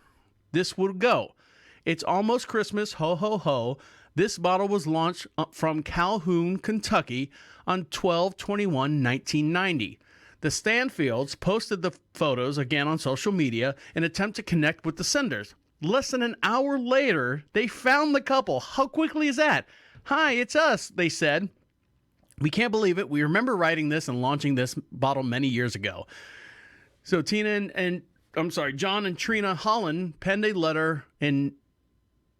Speaker 6: this would go. It's almost Christmas, ho, ho, ho. This bottle was launched from Calhoun, Kentucky on 12/21/1990. The Stanfields posted the photos again on social media in an attempt to connect with the senders. Less than an hour later, they found the couple. How quickly is that? Hi, it's us, they said. We can't believe it. We remember writing this and launching this bottle many years ago. So John and Trina Holland penned a letter in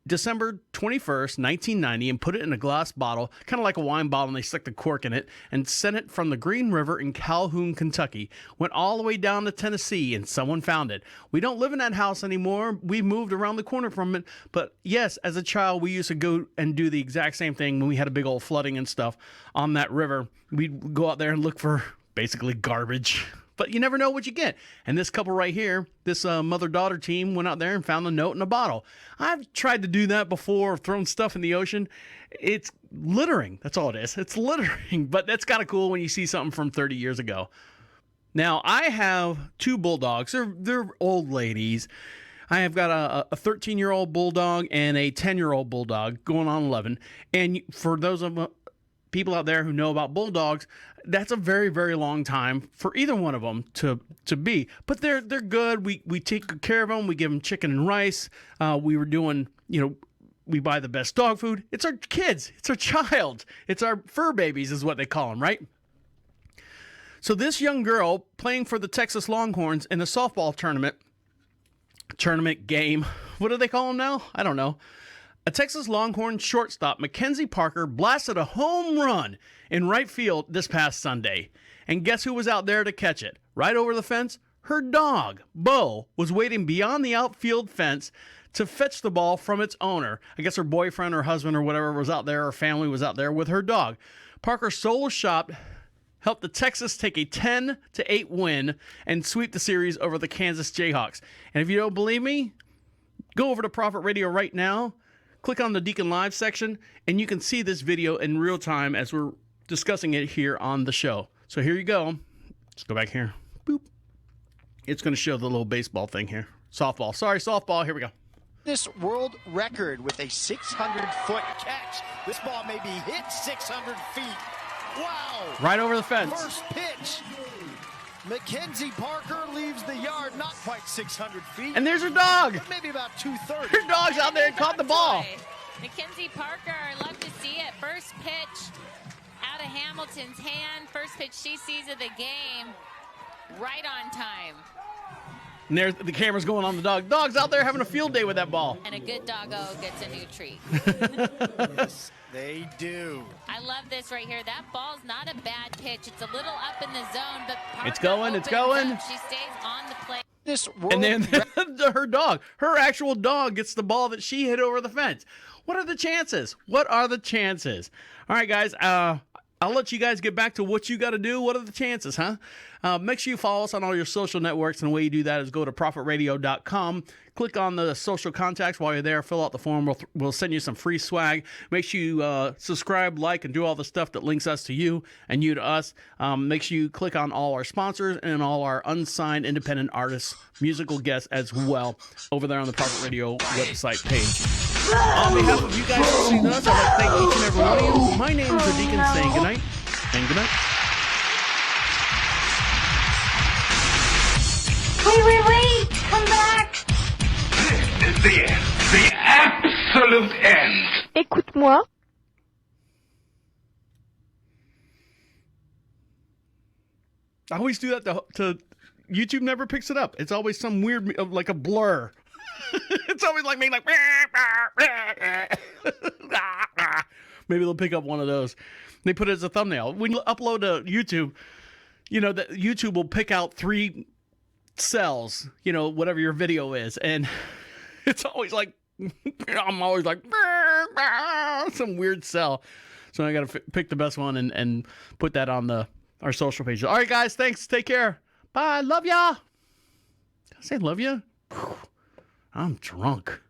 Speaker 6: December 21st, 1990, and put it in a glass bottle, kind of like a wine bottle, and they stuck the cork in it, and sent it from the Green River in Calhoun, Kentucky. Went all the way down to Tennessee, and someone found it. We don't live in that house anymore. We moved around the corner from it. But yes, as a child, we used to go and do the exact same thing when we had a big old flooding and stuff on that river. We'd go out there and look for basically garbage. But you never know what you get. And this couple right here, this mother-daughter team went out there and found a note in a bottle. I've tried to do that before, thrown stuff in the ocean. It's littering. That's all it is. It's littering. But that's kind of cool when you see something from 30 years ago. Now, I have 2 bulldogs. They're old ladies. I have got a 13-year-old bulldog and a 10-year-old bulldog going on 11. And for those of people out there who know about bulldogs, that's a very, very long time for either one of them to be. But they're good. We take care of them. We give them chicken and rice. We were doing, we buy the best dog food. It's our kids. It's our child. It's our fur babies is what they call them, right? So this young girl playing for the Texas Longhorns in the softball tournament game. What do they call them now? I don't know. A Texas Longhorn shortstop, Mackenzie Parker, blasted a home run in right field this past Sunday. And guess who was out there to catch it? Right over the fence? Her dog, Bo, was waiting beyond the outfield fence to fetch the ball from its owner. I guess her boyfriend or husband or whatever was out there, or family was out there with her dog. Parker solo shot helped the Texas take a 10-8 win and sweep the series over the Kansas Jayhawks. And if you don't believe me, go over to Prophet Radio right now. Click on the DeaconLive section, and you can see this video in real time as we're discussing it here on the show. So here you go. Let's go back here. Boop. It's going to show the little baseball thing here. Softball. Sorry, softball. Here we go.
Speaker 11: This world record with a 600-foot catch. This ball may be hit 600 feet. Wow.
Speaker 6: Right over the fence.
Speaker 11: First pitch. Mackenzie Parker leaves the yard, not quite 600 feet.
Speaker 6: And there's her dog.
Speaker 11: But maybe about 230.
Speaker 6: Her dog's out there and caught the ball.
Speaker 12: Mackenzie Parker, love to see it. First pitch out of Hamilton's hand. First pitch she sees of the game. Right on time.
Speaker 6: And there's the camera's going on the dog. Dog's out there having a field day with that ball.
Speaker 12: And a good doggo gets a new treat.
Speaker 11: Yes, they do.
Speaker 12: I love this right here. That ball's not a bad pitch. It's a little up in the zone, but Parker
Speaker 6: it's going.
Speaker 12: up. She stays on the plate.
Speaker 11: This
Speaker 6: and then her dog, her actual dog, gets the ball that she hit over the fence. What are the chances? What are the chances? All right, guys. I'll let you guys get back to what you got to do. What are the chances, huh? Make sure you follow us on all your social networks, and the way you do that is go to prophetradio.com. Click on the social contacts while you're there. Fill out the form. We'll send you some free swag. Make sure you subscribe, like, and do all the stuff that links us to you and you to us. Make sure you click on all our sponsors and all our unsigned independent artists, musical guests as well over there on the Prophet Radio website page. On behalf of you guys listening to us, I'd like to thank each and every one of you. My name is the Deacon saying goodnight and goodnight.
Speaker 13: Wait, come back.
Speaker 5: This is the end. The absolute end.
Speaker 13: Écoute-moi.
Speaker 6: I always do that to YouTube never picks it up. It's always some weird, like a blur. It's always like me, like maybe they'll pick up one of those. They put it as a thumbnail. When you upload to YouTube, that YouTube will pick out 3 cells, whatever your video is, and it's always like I'm always like some weird cell. So I got to pick the best one and put that on our social pages. All right, guys, thanks. Take care. Bye. Love ya. Did I say love ya? I'm drunk.